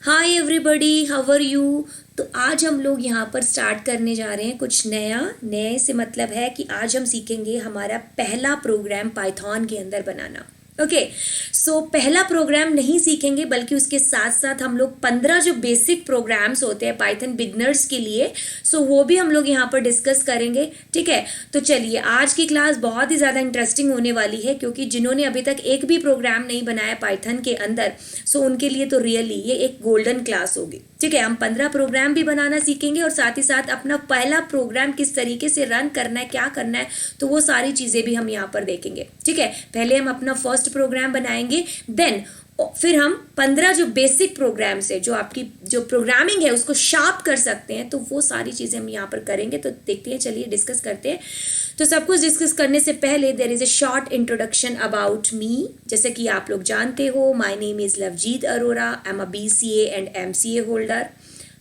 Hi everybody, how are you. तो आज हम लोग यहाँ पर स्टार्ट करने जा रहे हैं कुछ नया। नए से मतलब है कि आज हम सीखेंगे हमारा पहला प्रोग्राम पाइथन के अंदर बनाना। ओके, सो पहला प्रोग्राम नहीं सीखेंगे बल्कि उसके साथ साथ हम लोग 15 जो बेसिक प्रोग्राम्स होते हैं पाइथन बिगनर्स के लिए, सो वो भी हम लोग यहाँ पर डिस्कस करेंगे। ठीक है, तो चलिए आज की क्लास बहुत ही ज़्यादा इंटरेस्टिंग होने वाली है क्योंकि जिन्होंने अभी तक एक भी प्रोग्राम नहीं बनाया पाइथन के अंदर, सो उनके लिए तो रियली ये एक गोल्डन क्लास होगी। ठीक है, हम 15 प्रोग्राम भी बनाना सीखेंगे और साथ ही साथ अपना पहला प्रोग्राम किस तरीके से रन करना है, क्या करना है, तो वो सारी चीज़ें भी हम यहाँ पर देखेंगे। ठीक है, पहले हम अपना फर्स्ट प्रोग्राम बनाएंगे, देन फिर हम 15 जो बेसिक प्रोग्राम्स है जो आपकी जो प्रोग्रामिंग है उसको शार्प कर सकते हैं, तो वो सारी चीज़ें हम यहाँ पर करेंगे। तो देखते हैं, चलिए डिस्कस करते हैं। तो सब कुछ डिस्कस करने से पहले there is a short introduction about me. जैसे कि आप लोग जानते हो, my name is Lovejeet Arora, I am a BCA and MCA holder,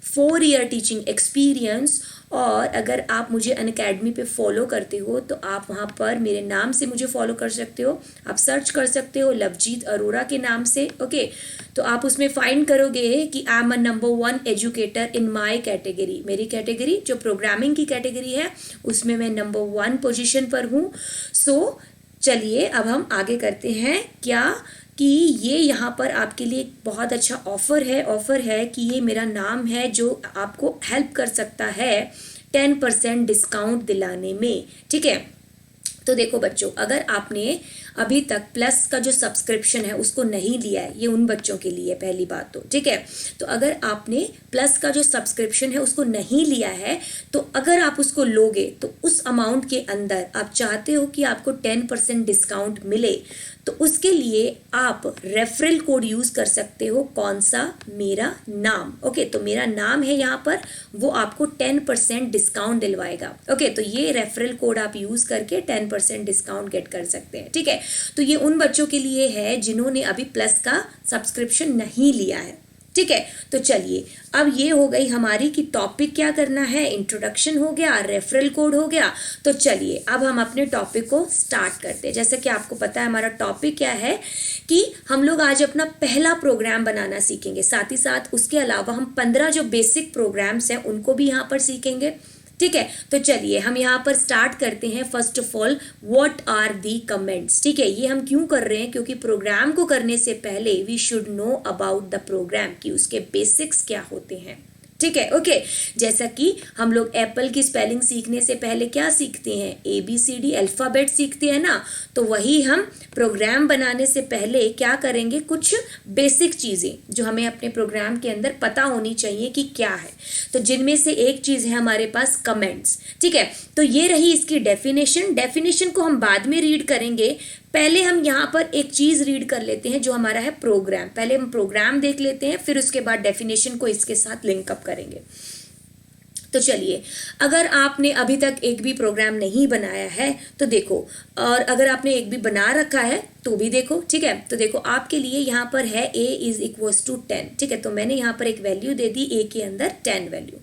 4 year teaching experience. और अगर आप मुझे अनअकैडमी पे फॉलो करते हो तो आप वहाँ पर मेरे नाम से मुझे फॉलो कर सकते हो। आप सर्च कर सकते हो लवजीत अरोरा के नाम से। ओके, तो आप उसमें फाइंड करोगे कि आई am a number 1 educator in my category. मेरी कैटेगरी जो प्रोग्रामिंग की कैटेगरी है उसमें मैं नंबर 1 पोजीशन पर हूँ। सो चलिए अब हम आगे करते हैं क्या कि ये यहाँ पर आपके लिए एक बहुत अच्छा ऑफ़र है कि ये मेरा नाम है जो आपको हेल्प कर सकता है 10% डिस्काउंट दिलाने में। ठीक है, तो देखो बच्चों, अगर आपने अभी तक प्लस का जो सब्सक्रिप्शन है उसको नहीं लिया है, ये उन बच्चों के लिए पहली बात तो। ठीक है, तो अगर आपने प्लस का जो सब्सक्रिप्शन है उसको नहीं लिया है, तो अगर आप उसको लोगे तो उस अमाउंट के अंदर आप चाहते हो कि आपको 10% डिस्काउंट मिले, तो उसके लिए आप रेफरल कोड यूज़ कर सकते हो। कौन सा? मेरा नाम। ओके, तो मेरा नाम है यहाँ पर, वो आपको 10% डिस्काउंट दिलवाएगा। ओके, तो ये रेफरल कोड आप यूज़ करके 10% डिस्काउंट गेट कर सकते हैं। ठीक है, तो ये उन बच्चों के लिए है जिन्होंने अभी प्लस का सब्सक्रिप्शन नहीं लिया है। ठीक है, तो चलिए अब ये हो गई हमारी कि टॉपिक क्या करना है, इंट्रोडक्शन हो गया, रेफरल कोड हो गया। तो चलिए अब हम अपने टॉपिक को स्टार्ट करते हैं। जैसे कि आपको पता है हमारा टॉपिक क्या है कि हम लोग आज अपना पहला प्रोग्राम बनाना सीखेंगे, साथ ही साथ उसके अलावा हम 15 जो बेसिक प्रोग्राम्स हैं उनको भी यहाँ पर सीखेंगे। ठीक है, तो चलिए हम यहाँ पर स्टार्ट करते हैं। First of all, what are the comments. ठीक है, ये हम क्यों कर रहे हैं, क्योंकि प्रोग्राम को करने से पहले we should know about the program कि उसके बेसिक्स क्या होते हैं। ठीक है, ओके, जैसा कि हम लोग एप्पल की स्पेलिंग सीखने से पहले क्या सीखते हैं, ABCD अल्फ़ाबेट सीखते हैं ना, तो वही हम प्रोग्राम बनाने से पहले क्या करेंगे, कुछ बेसिक चीज़ें जो हमें अपने प्रोग्राम के अंदर पता होनी चाहिए कि क्या है। तो जिनमें से एक चीज़ है हमारे पास कमेंट्स। ठीक है, तो ये रही इसकी डेफिनेशन को हम बाद में रीड करेंगे। पहले हम यहाँ पर एक चीज़ रीड कर लेते हैं जो हमारा है प्रोग्राम। पहले हम प्रोग्राम देख लेते हैं, फिर उसके बाद डेफिनेशन को इसके साथ लिंकअप करेंगे। तो चलिए, अगर आपने अभी तक एक भी प्रोग्राम नहीं बनाया है तो देखो, और अगर आपने एक भी बना रखा है तो भी देखो। ठीक है, तो देखो आपके लिए यहाँ पर है a = 10। ठीक है, तो मैंने यहाँ पर एक वैल्यू दे दी a के अंदर 10 वैल्यू।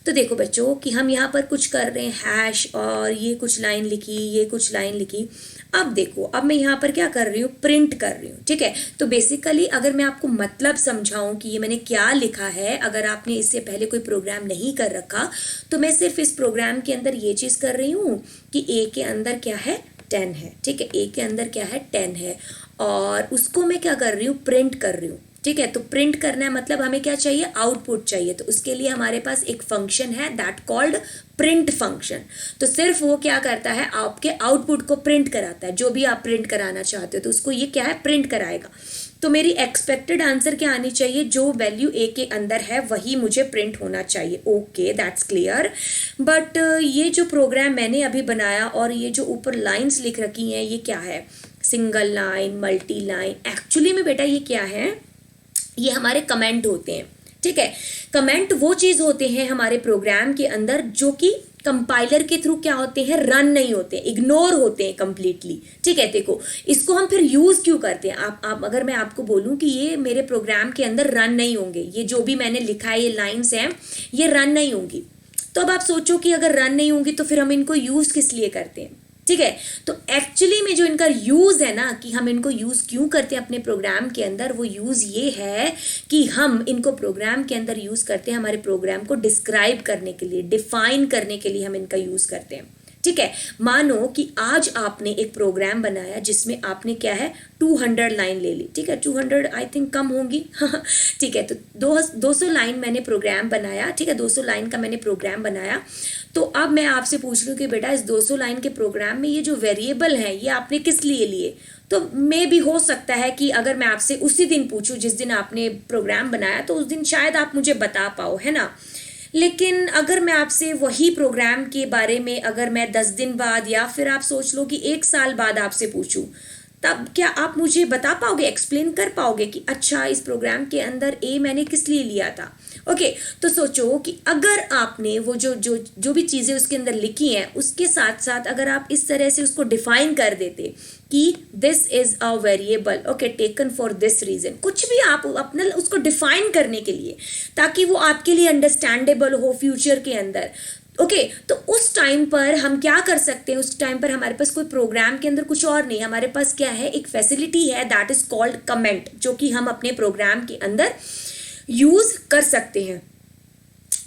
तो देखो बच्चों कि हम यहाँ पर कुछ कर रहे हैं हैश, और ये कुछ लाइन लिखी, ये कुछ लाइन लिखी। अब देखो, अब मैं यहाँ पर क्या कर रही हूँ, प्रिंट कर रही हूँ। ठीक है, तो बेसिकली अगर मैं आपको मतलब समझाऊँ कि ये मैंने क्या लिखा है, अगर आपने इससे पहले कोई प्रोग्राम नहीं कर रखा, तो मैं सिर्फ इस प्रोग्राम के अंदर ये चीज़ कर रही हूँ कि a के अंदर क्या है, 10 है। ठीक है, a के अंदर क्या है, 10 है, और उसको मैं क्या कर रही हूँ, प्रिंट कर रही हूँ। ठीक है, तो प्रिंट करना है मतलब हमें क्या चाहिए, आउटपुट चाहिए। तो उसके लिए हमारे पास एक फंक्शन है दैट कॉल्ड प्रिंट फंक्शन। तो सिर्फ वो क्या करता है, आपके आउटपुट को प्रिंट कराता है। जो भी आप प्रिंट कराना चाहते हो तो उसको ये क्या है, प्रिंट कराएगा। तो मेरी एक्सपेक्टेड आंसर क्या आनी चाहिए, जो वैल्यू a के अंदर है वही मुझे प्रिंट होना चाहिए। Okay, that's clear. बट ये जो प्रोग्राम मैंने अभी बनाया और ये जो ऊपर लाइंस लिख रखी हैं, ये क्या है, single line, multi line. Actually में बेटा ये क्या है, ये हमारे कमेंट होते हैं। ठीक है, कमेंट वो चीज़ होते हैं हमारे प्रोग्राम के अंदर जो कि कंपाइलर के थ्रू क्या होते हैं, रन नहीं होते, इग्नोर होते हैं कम्प्लीटली। ठीक है, देखो इसको हम फिर यूज़ क्यों करते हैं। आप अगर मैं आपको बोलूँ कि ये मेरे प्रोग्राम के अंदर रन नहीं होंगे, ये जो भी मैंने लिखा है, ये लाइन्स हैं, ये रन नहीं होंगी, तो अब आप सोचो कि अगर रन नहीं होंगी तो फिर हम इनको यूज़ किस लिए करते हैं। ठीक है। तो एक्चुअली में जो इनका यूज है ना, कि हम इनको यूज क्यों करते हैं अपने प्रोग्राम के अंदर, वो यूज ये है कि हम इनको प्रोग्राम के अंदर यूज करते हैं हमारे प्रोग्राम को डिस्क्राइब करने के लिए, डिफाइन करने के लिए हम इनका यूज करते हैं। ठीक है, मानो कि आज आपने एक प्रोग्राम बनाया जिसमें आपने क्या है 200 लाइन ले ली। ठीक है, 200 आई थिंक कम होंगी ठीक है, तो 200 लाइन मैंने प्रोग्राम बनाया। ठीक है, 200 लाइन का मैंने प्रोग्राम बनाया। तो अब मैं आपसे पूछ रही हूँ कि बेटा इस 200 लाइन के प्रोग्राम में ये जो वेरिएबल है ये आपने किस लिए लिए। तो मे भी हो सकता है कि अगर मैं आपसे उसी दिन पूछूं जिस दिन आपने प्रोग्राम बनाया, तो उस दिन शायद आप मुझे बता पाओ, है ना। लेकिन अगर मैं आपसे वही प्रोग्राम के बारे में अगर मैं 10 दिन बाद या फिर आप सोच लो कि 1 साल बाद आपसे पूछूं, तब क्या आप मुझे बता पाओगे, एक्सप्लेन कर पाओगे कि अच्छा इस प्रोग्राम के अंदर ए मैंने किस लिए लिया था। ओके, तो सोचो कि अगर आपने वो जो भी चीज़ें उसके अंदर लिखी हैं उसके साथ साथ अगर आप इस तरह से उसको डिफाइन कर देते कि this is a variable, okay, taken for this reason, कुछ भी आप अपना उसको डिफाइन करने के लिए, ताकि वो आपके लिए अंडरस्टैंडेबल हो फ्यूचर के अंदर। ओके, तो उस टाइम पर हम क्या कर सकते हैं, उस टाइम पर हमारे पास कोई प्रोग्राम के अंदर कुछ और नहीं, हमारे पास क्या है, एक फैसिलिटी है दैट इज कॉल्ड कमेंट, जो कि हम अपने प्रोग्राम के अंदर यूज कर सकते हैं।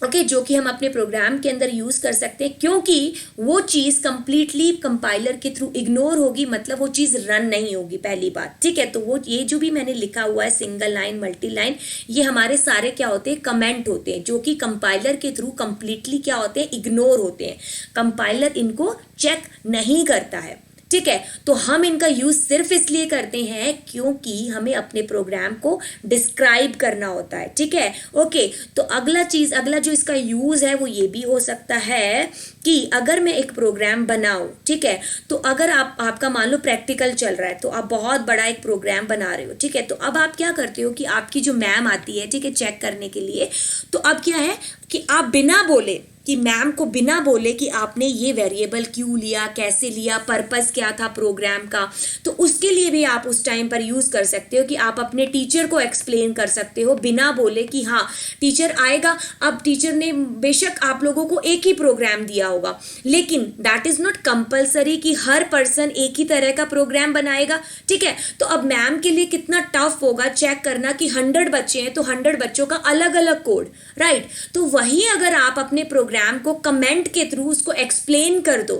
ओके, जो कि हम अपने प्रोग्राम के अंदर यूज कर सकते हैं, क्योंकि वो चीज कंप्लीटली कंपाइलर के थ्रू इग्नोर होगी, मतलब वो चीज रन नहीं होगी, पहली बात। ठीक है, तो वो ये जो भी मैंने लिखा हुआ है सिंगल लाइन, मल्टी लाइन, ये हमारे सारे क्या होते हैं, कमेंट होते हैं, जो कि कंपाइलर के थ्रू कंप्लीटली क्या होते हैं, इग्नोर होते हैं। कंपाइलर इनको चेक नहीं करता है। ठीक है, तो हम इनका यूज सिर्फ इसलिए करते हैं क्योंकि हमें अपने प्रोग्राम को डिस्क्राइब करना होता है। ठीक है, ओके, तो अगला जो इसका यूज है वो ये भी हो सकता है कि अगर मैं एक प्रोग्राम बनाऊं, ठीक है, तो अगर आपका मान लो प्रैक्टिकल चल रहा है, तो आप बहुत बड़ा एक प्रोग्राम बना रहे हो। ठीक है, तो अब आप क्या करते हो कि आपकी जो मैम आती है, ठीक है, चेक करने के लिए, तो अब क्या है कि आप बिना बोले कि मैम को बिना बोले कि आपने ये वेरिएबल क्यों लिया, कैसे लिया, पर्पस क्या था प्रोग्राम का, तो उसके लिए भी आप उस टाइम पर यूज कर सकते हो कि आप अपने टीचर को एक्सप्लेन कर सकते हो बिना बोले कि हाँ टीचर आएगा। अब टीचर ने बेशक आप लोगों को एक ही प्रोग्राम दिया होगा, लेकिन दैट इज नॉट कंपल्सरी कि हर पर्सन एक ही तरह का प्रोग्राम बनाएगा। ठीक है, तो अब मैम के लिए कितना टफ होगा चेक करना कि 100 बच्चे हैं तो 100 बच्चों का अलग अलग कोड, राइट। तो वही अगर आप अपने प्रोग्राम को कमेंट के थ्रू उसको एक्सप्लेन कर दो,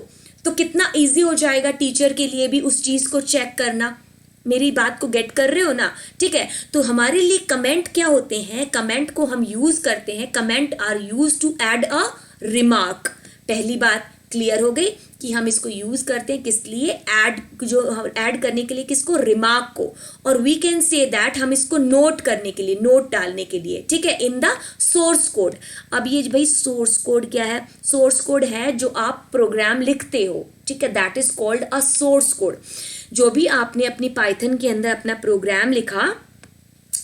तो कितना इजी हो जाएगा टीचर के लिए भी उस चीज को चेक करना। मेरी बात को गेट कर रहे हो ना। ठीक है, तो हमारे लिए कमेंट क्या होते हैं, कमेंट को हम यूज करते हैं, comment are use to add a remark. पहली बात क्लियर हो गई कि हम इसको यूज करते हैं किस लिए, ऐड करने के लिए, किसको, रिमार्क को, और वी कैन से दैट हम इसको नोट करने के लिए, नोट डालने के लिए। ठीक है, इन द सोर्स कोड। अब ये भाई सोर्स कोड क्या है, सोर्स कोड है जो आप प्रोग्राम लिखते हो। ठीक है, that is called a source code. जो भी आपने अपनी पाइथन के अंदर अपना प्रोग्राम लिखा,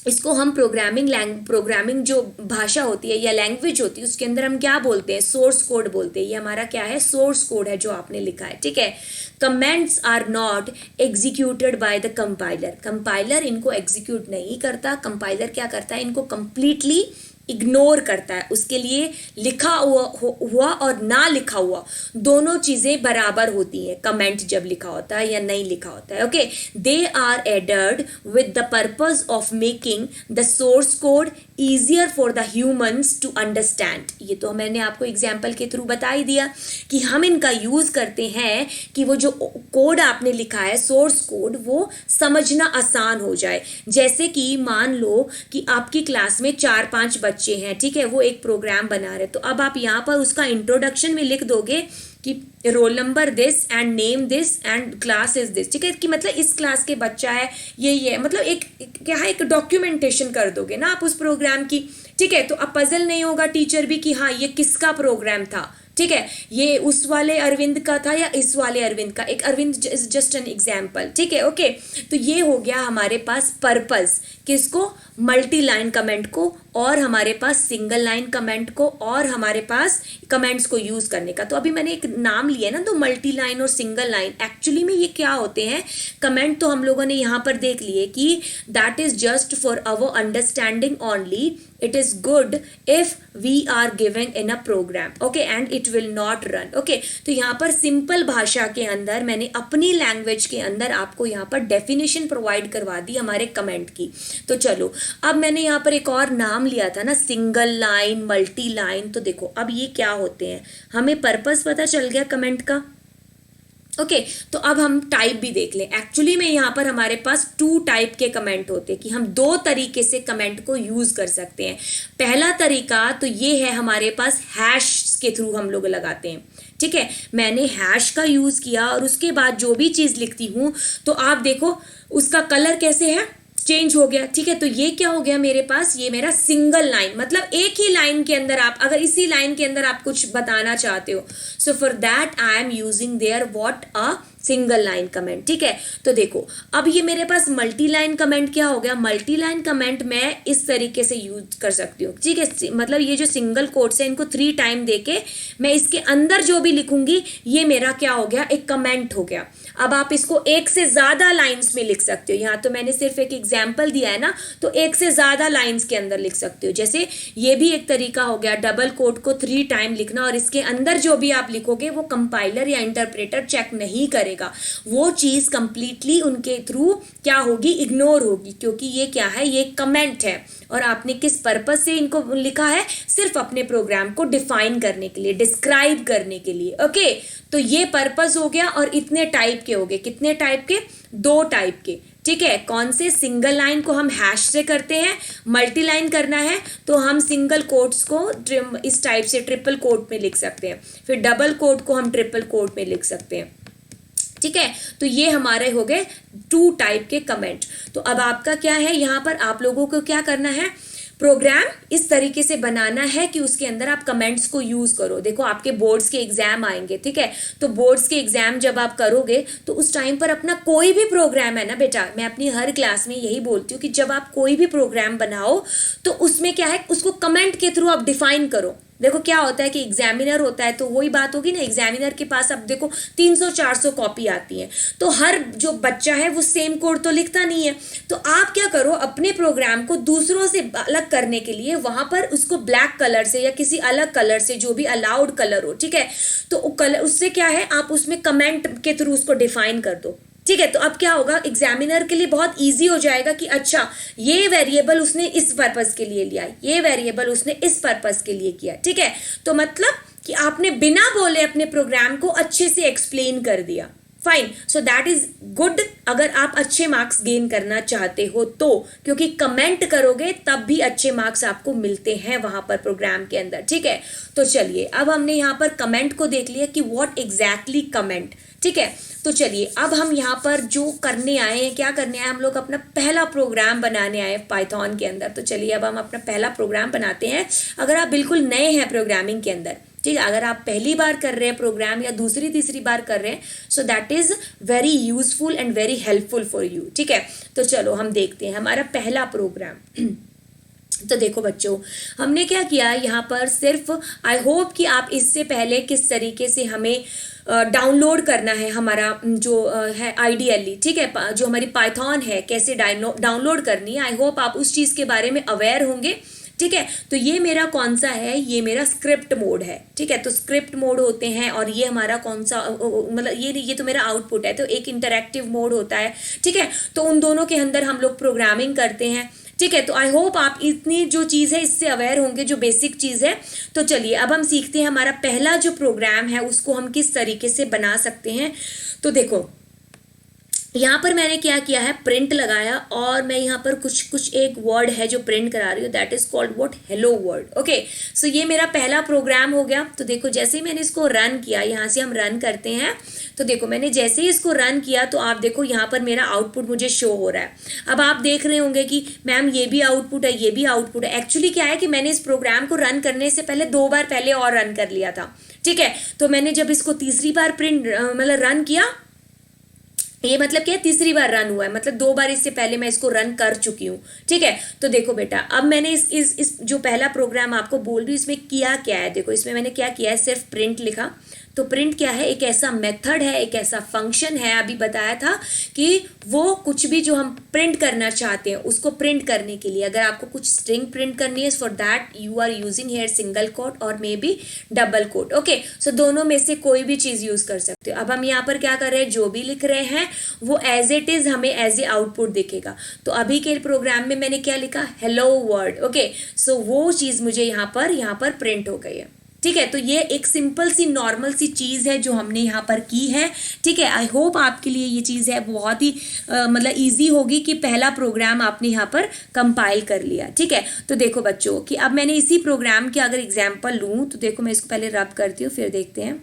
इसको हम प्रोग्रामिंग जो भाषा होती है या लैंग्वेज होती है उसके अंदर हम क्या बोलते हैं, सोर्स कोड बोलते हैं। ये हमारा क्या है, सोर्स कोड है जो आपने लिखा है। ठीक है, comments are not executed by the compiler. Compiler इनको एग्जीक्यूट नहीं करता, कंपाइलर क्या करता है, इनको कंप्लीटली इग्नोर करता है। उसके लिए लिखा हुआ और ना लिखा हुआ दोनों चीजें बराबर होती हैं, कमेंट जब लिखा होता है या नहीं लिखा होता है। Okay, they are added with the purpose of making the source code easier for the humans to understand. ये तो मैंने आपको एग्जाम्पल के थ्रू बता ही दिया कि हम इनका यूज करते हैं कि वो जो कोड आपने लिखा है, सोर्स कोड, वो समझना आसान हो जाए। जैसे कि मान लो कि आपकी क्लास में 4-5 बच्चे हैं, ठीक है, वो एक प्रोग्राम बना रहे, तो अब आप यहाँ पर उसका इंट्रोडक्शन में लिख दोगे कि roll number this and name this and class is this. ठीक है, कि मतलब इस क्लास के बच्चा है, ये मतलब एक क्या है, एक डॉक्यूमेंटेशन कर दोगे ना आप उस प्रोग्राम की। ठीक है, तो अब पजल नहीं होगा टीचर भी कि हाँ ये किसका प्रोग्राम था। ठीक है, ये उस वाले अरविंद का था या इस वाले अरविंद का, एक Arvind is just an example. ठीक है, ओके, तो ये हो गया हमारे पास पर्पस, किसको, मल्टी लाइन कमेंट को, और हमारे पास सिंगल लाइन कमेंट को, और हमारे पास कमेंट्स को यूज करने का। तो अभी मैंने एक नाम लिया ना, तो मल्टी लाइन और सिंगल लाइन, एक्चुअली में ये क्या होते हैं, कमेंट तो हम लोगों ने यहाँ पर देख लिए कि that is just for our understanding only, it is good if we are giving in a program, okay, and it will not run, okay. तो यहाँ पर सिंपल भाषा के अंदर मैंने अपनी लैंग्वेज के अंदर आपको यहाँ पर डेफिनेशन प्रोवाइड करवा दी हमारे कमेंट की। तो चलो, अब मैंने यहाँ पर एक और नाम लिया था ना, सिंगल लाइन, मल्टी लाइन। तो देखो अब ये क्या होते हैं, हमें पर्पस पता चल गया कमेंट का, ओके। तो अब हम टाइप भी देख लें। एक्चुअली में यहाँ पर हमारे पास 2 टाइप के कमेंट होते हैं कि हम 2 तरीके से कमेंट को यूज कर सकते हैं। पहला तरीका तो ये है, हमारे पास हैश के थ्रू हम लोग लगाते हैं, ठीक है। मैंने हैश का यूज किया और उसके बाद जो भी चीज लिखती हूं तो आप देखो उसका कलर कैसे है, चेंज हो गया, ठीक है। तो ये क्या हो गया मेरे पास, ये मेरा सिंगल लाइन, मतलब एक ही लाइन के अंदर आप, अगर इसी लाइन के अंदर आप कुछ बताना चाहते हो, so for that I am using their what a single line comment, ठीक है। तो देखो अब ये मेरे पास मल्टी लाइन कमेंट क्या हो गया, मल्टी लाइन कमेंट मैं इस तरीके से यूज कर सकती हूँ, ठीक है। मतलब ये जो सिंगल कोट्स है इनको 3 टाइम देके मैं इसके अंदर जो भी लिखूंगी ये मेरा क्या हो गया, एक कमेंट हो गया। अब आप इसको एक से ज्यादा लाइंस में लिख सकते हो, यहाँ तो मैंने सिर्फ एक एग्जाम्पल दिया है ना, तो एक से ज्यादा लाइंस के अंदर लिख सकते हो। जैसे ये भी एक तरीका हो गया, डबल कोट को 3 टाइम लिखना और इसके अंदर जो भी आप लिखोगे वो कंपाइलर या इंटरप्रेटर चेक नहीं करेगा, वो चीज कंप्लीटली उनके थ्रू क्या होगी, इग्नोर होगी, क्योंकि ये क्या है, ये कमेंट है और आपने किस पर्पस से इनको लिखा है, सिर्फ अपने प्रोग्राम को डिफाइन करने के लिए, डिस्क्राइब करने के लिए, ओके। तो ये पर्पस हो गया और इतने टाइप के हो गए, कितने टाइप के, 2 टाइप के, ठीक है। कौन से, सिंगल लाइन को हम हैश से करते हैं, मल्टी लाइन करना है तो हम सिंगल कोट्स को इस टाइप से ट्रिपल कोट में लिख सकते हैं, फिर डबल कोट को हम ट्रिपल कोट में लिख सकते हैं, ठीक है। तो ये हमारे हो गए 2 टाइप के कमेंट। तो अब आपका क्या है, यहाँ पर आप लोगों को क्या करना है, प्रोग्राम इस तरीके से बनाना है कि उसके अंदर आप कमेंट्स को यूज करो। देखो आपके बोर्ड्स के एग्जाम आएंगे, ठीक है। तो बोर्ड्स के एग्जाम जब आप करोगे तो उस टाइम पर अपना कोई भी प्रोग्राम है ना बेटा, मैं अपनी हर क्लास में यही बोलती हूँ कि जब आप कोई भी प्रोग्राम बनाओ तो उसमें क्या है, उसको कमेंट के थ्रू आप डिफाइन करो। देखो क्या होता है कि एग्जामिनर होता है, तो वही बात होगी ना, एग्जामिनर के पास अब देखो 300-400 कॉपी आती है, तो हर जो बच्चा है वो सेम कोड तो लिखता नहीं है। तो आप क्या करो, अपने प्रोग्राम को दूसरों से अलग करने के लिए वहां पर उसको ब्लैक कलर से या किसी अलग कलर से, जो भी अलाउड कलर हो, ठीक है, तो कलर उससे क्या है, आप उसमें कमेंट के थ्रू उसको डिफाइन कर दो, ठीक है। तो अब क्या होगा, एग्जामिनर के लिए बहुत इजी हो जाएगा कि अच्छा ये वेरिएबल उसने इस पर्पस के लिए लिया, ये वेरिएबल उसने इस पर्पस के लिए किया, ठीक है। तो मतलब कि आपने बिना बोले अपने प्रोग्राम को अच्छे से एक्सप्लेन कर दिया, fine. So that is good अगर आप अच्छे मार्क्स गेन करना चाहते हो तो, क्योंकि कमेंट करोगे तब भी अच्छे मार्क्स आपको मिलते हैं वहां पर प्रोग्राम के अंदर, ठीक है। तो चलिए अब हमने यहाँ पर कमेंट को देख लिया कि व्हाट एग्जैक्टली कमेंट, ठीक है। तो चलिए अब हम यहाँ पर जो करने आए हैं, क्या करने आए, हम लोग अपना पहला प्रोग्राम बनाने आए पाइथन के अंदर। तो चलिए अब हम अपना पहला प्रोग्राम बनाते हैं। अगर आप बिल्कुल नए हैं प्रोग्रामिंग के अंदर, ठीक है, अगर आप पहली बार कर रहे हैं प्रोग्राम या दूसरी तीसरी बार कर रहे हैं, so that is very useful and very helpful for you, ठीक है। तो चलो हम देखते हैं हमारा पहला प्रोग्राम। तो देखो बच्चों, हमने क्या किया यहाँ पर, सिर्फ आई होप कि आप इससे पहले किस तरीके से हमें डाउनलोड करना है हमारा जो है आइडियली, ठीक है, जो हमारी पाइथन है कैसे डाउनलोड करनी है, आई होप आप उस चीज़ के बारे में अवेयर होंगे, ठीक है। तो ये मेरा कौन सा है, ये मेरा स्क्रिप्ट मोड है, ठीक है। तो स्क्रिप्ट मोड होते हैं और ये हमारा कौन सा, मतलब ये तो मेरा आउटपुट है, तो एक इंटरैक्टिव मोड होता है, ठीक है। तो उन दोनों के अंदर हम लोग प्रोग्रामिंग करते हैं, ठीक है। तो आई होप आप इतनी जो चीज़ है इससे अवेयर होंगे, जो बेसिक चीज़ है। तो चलिए अब हम सीखते हैं हमारा पहला जो प्रोग्राम है उसको हम किस तरीके से बना सकते हैं। तो देखो यहाँ पर मैंने क्या किया है, प्रिंट लगाया और मैं यहाँ पर कुछ एक वर्ड है जो प्रिंट करा रही हूँ, that is called what, hello world, okay. So ये मेरा पहला प्रोग्राम हो गया। तो देखो जैसे ही मैंने इसको रन किया, यहाँ से हम रन करते हैं, तो देखो मैंने जैसे ही इसको रन किया तो आप देखो यहाँ पर मेरा आउटपुट मुझे शो हो रहा है। अब आप देख रहे होंगे कि मैम ये भी आउटपुट है, ये भी आउटपुट है। एक्चुअली क्या है कि मैंने इस प्रोग्राम को रन करने से पहले 2 बार पहले और रन कर लिया था, ठीक है। तो मैंने जब इसको तीसरी बार प्रिंट मतलब रन किया, ये मतलब क्या है, तीसरी बार रन हुआ है, मतलब 2 बार इससे पहले मैं इसको रन कर चुकी हूँ, ठीक है। तो देखो बेटा अब मैंने इस जो पहला प्रोग्राम आपको बोल रही हूँ इसमें किया क्या है, देखो इसमें मैंने क्या किया है, सिर्फ प्रिंट लिखा। तो प्रिंट क्या है, एक ऐसा मेथड है, एक ऐसा फंक्शन है, अभी बताया था कि वो कुछ भी जो हम प्रिंट करना चाहते हैं उसको प्रिंट करने के लिए, अगर आपको कुछ स्ट्रिंग प्रिंट करनी है, for that you are using here single quote और maybe double quote. Okay, so दोनों में से कोई भी चीज यूज कर सकते हो। अब हम यहाँ पर क्या कर रहे हैं, जो भी लिख रहे हैं वो एज इट इज हमें एज ए आउटपुट दिखेगा। तो अभी के प्रोग्राम में मैंने क्या लिखा, हेलो वर्ड। ओके, सो वो चीज मुझे यहाँ पर प्रिंट हो गई है। ठीक है, तो ये एक सिंपल सी नॉर्मल सी चीज़ है जो हमने यहाँ पर की है। ठीक है, आई होप आपके लिए ये चीज़ है बहुत ही मतलब इजी होगी कि पहला प्रोग्राम आपने यहाँ पर कंपाइल कर लिया। ठीक है, तो देखो बच्चों कि अब मैंने इसी प्रोग्राम के अगर एग्जाम्पल लूँ तो देखो मैं इसको पहले रब करती हूँ फिर देखते हैं।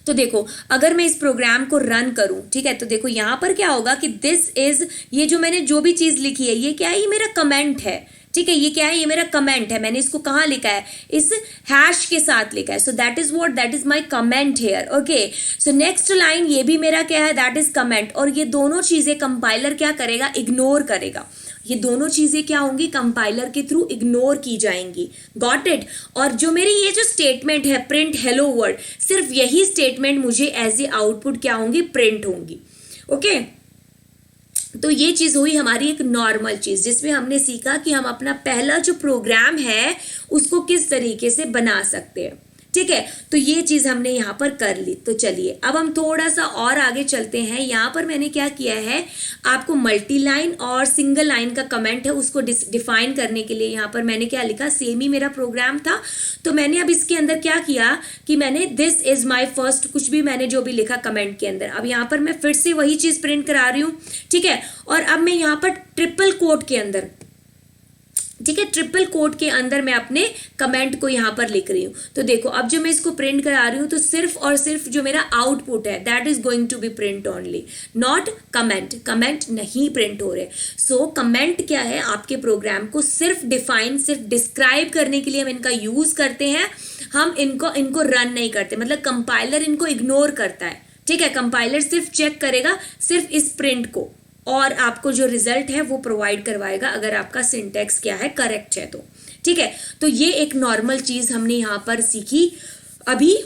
तो देखो अगर मैं इस प्रोग्राम को रन करूं, ठीक है, तो देखो यहाँ पर क्या होगा कि दिस इज, ये जो मैंने जो भी चीज़ लिखी है ये क्या है, ये मेरा कमेंट है। ठीक है, ये क्या है, ये मेरा कमेंट है। मैंने इसको कहाँ लिखा है, इस हैश के साथ लिखा है। So that is what, that is my comment here. Okay, so next line ये भी मेरा क्या है, दैट इज कमेंट। और ये दोनों चीजें कंपाइलर क्या करेगा, इग्नोर करेगा। ये दोनों चीजें क्या होंगी, कंपाइलर के थ्रू इग्नोर की जाएंगी। Got it. और जो मेरी ये जो स्टेटमेंट है प्रिंट हेलो वर्ड, सिर्फ यही स्टेटमेंट मुझे एज ए आउटपुट क्या होंगी, प्रिंट होंगी। ओके, तो ये चीज़ हुई हमारी एक नॉर्मल चीज़ जिसमें हमने सीखा कि हम अपना पहला जो प्रोग्राम है उसको किस तरीके से बना सकते हैं। ठीक है, तो ये चीज़ हमने यहाँ पर कर ली। तो चलिए अब हम थोड़ा सा और आगे चलते हैं। यहाँ पर मैंने क्या किया है, आपको मल्टी लाइन और सिंगल लाइन का कमेंट है उसको डिफाइन करने के लिए यहाँ पर मैंने क्या लिखा, सेम ही मेरा प्रोग्राम था। तो मैंने अब इसके अंदर क्या किया कि मैंने दिस इज माई फर्स्ट, कुछ भी मैंने जो भी लिखा कमेंट के अंदर, अब यहाँ पर मैं फिर से वही चीज़ प्रिंट करा रही हूँ। ठीक है, और अब मैं यहाँ पर ट्रिपल कोट के अंदर, ठीक है, ट्रिपल कोट के अंदर मैं अपने कमेंट को यहाँ पर लिख रही हूँ। तो देखो अब जो मैं इसको प्रिंट करा रही हूँ तो सिर्फ और सिर्फ जो मेरा आउटपुट है that is going to be print only, not comment. Comment नहीं प्रिंट हो रहे। सो कमेंट क्या है, आपके प्रोग्राम को सिर्फ डिफाइन, सिर्फ डिस्क्राइब करने के लिए हम इनका यूज करते हैं। हम इनको रन नहीं करते, मतलब कंपाइलर इनको इग्नोर करता है। ठीक है, कंपाइलर सिर्फ चेक करेगा सिर्फ इस प्रिंट को और आपको जो रिजल्ट है वो प्रोवाइड करवाएगा अगर आपका सिंटैक्स क्या है, करेक्ट है तो। ठीक है, तो ये एक नॉर्मल चीज हमने यहाँ पर सीखी अभी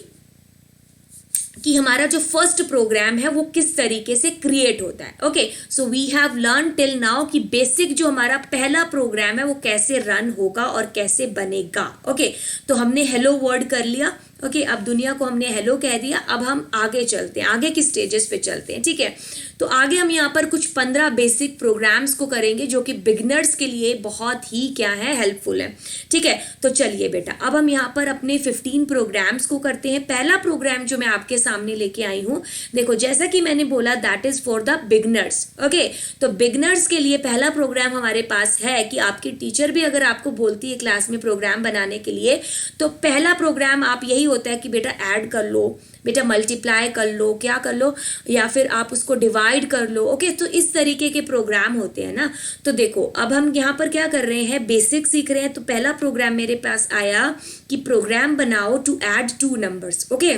कि हमारा जो फर्स्ट प्रोग्राम है वो किस तरीके से क्रिएट होता है। Okay, so we have learn till now कि बेसिक जो हमारा पहला प्रोग्राम है वो कैसे रन होगा और कैसे बनेगा। ओके, तो हमने हेलो वर्ड कर लिया। ओके, अब दुनिया को हमने हेलो कह दिया। अब हम आगे चलते हैं, आगे की स्टेजेस पे चलते हैं। ठीक है, तो आगे हम यहाँ पर कुछ 15 बेसिक प्रोग्राम्स को करेंगे जो कि बिगनर्स के लिए बहुत ही क्या है, हेल्पफुल है। ठीक है, तो चलिए बेटा अब हम यहाँ पर अपने 15 प्रोग्राम्स को करते हैं। पहला प्रोग्राम जो मैं आपके सामने लेके आई हूँ, देखो जैसा कि मैंने बोला that is for the beginners. Okay, तो बिगनर्स के लिए पहला प्रोग्राम हमारे पास है कि आपकी टीचर भी अगर आपको बोलती है क्लास में प्रोग्राम बनाने के लिए, तो पहला प्रोग्राम आप यही होता है कि बेटा ऐड कर लो, बेटा मल्टीप्लाई कर लो, क्या कर लो, या फिर आप उसको डिवाइड कर लो। ओके, तो इस तरीके के प्रोग्राम होते हैं ना। तो देखो अब हम यहाँ पर क्या कर रहे हैं, बेसिक सीख रहे हैं। तो पहला प्रोग्राम मेरे पास आया कि प्रोग्राम बनाओ टू ऐड 2 नंबर्स। ओके,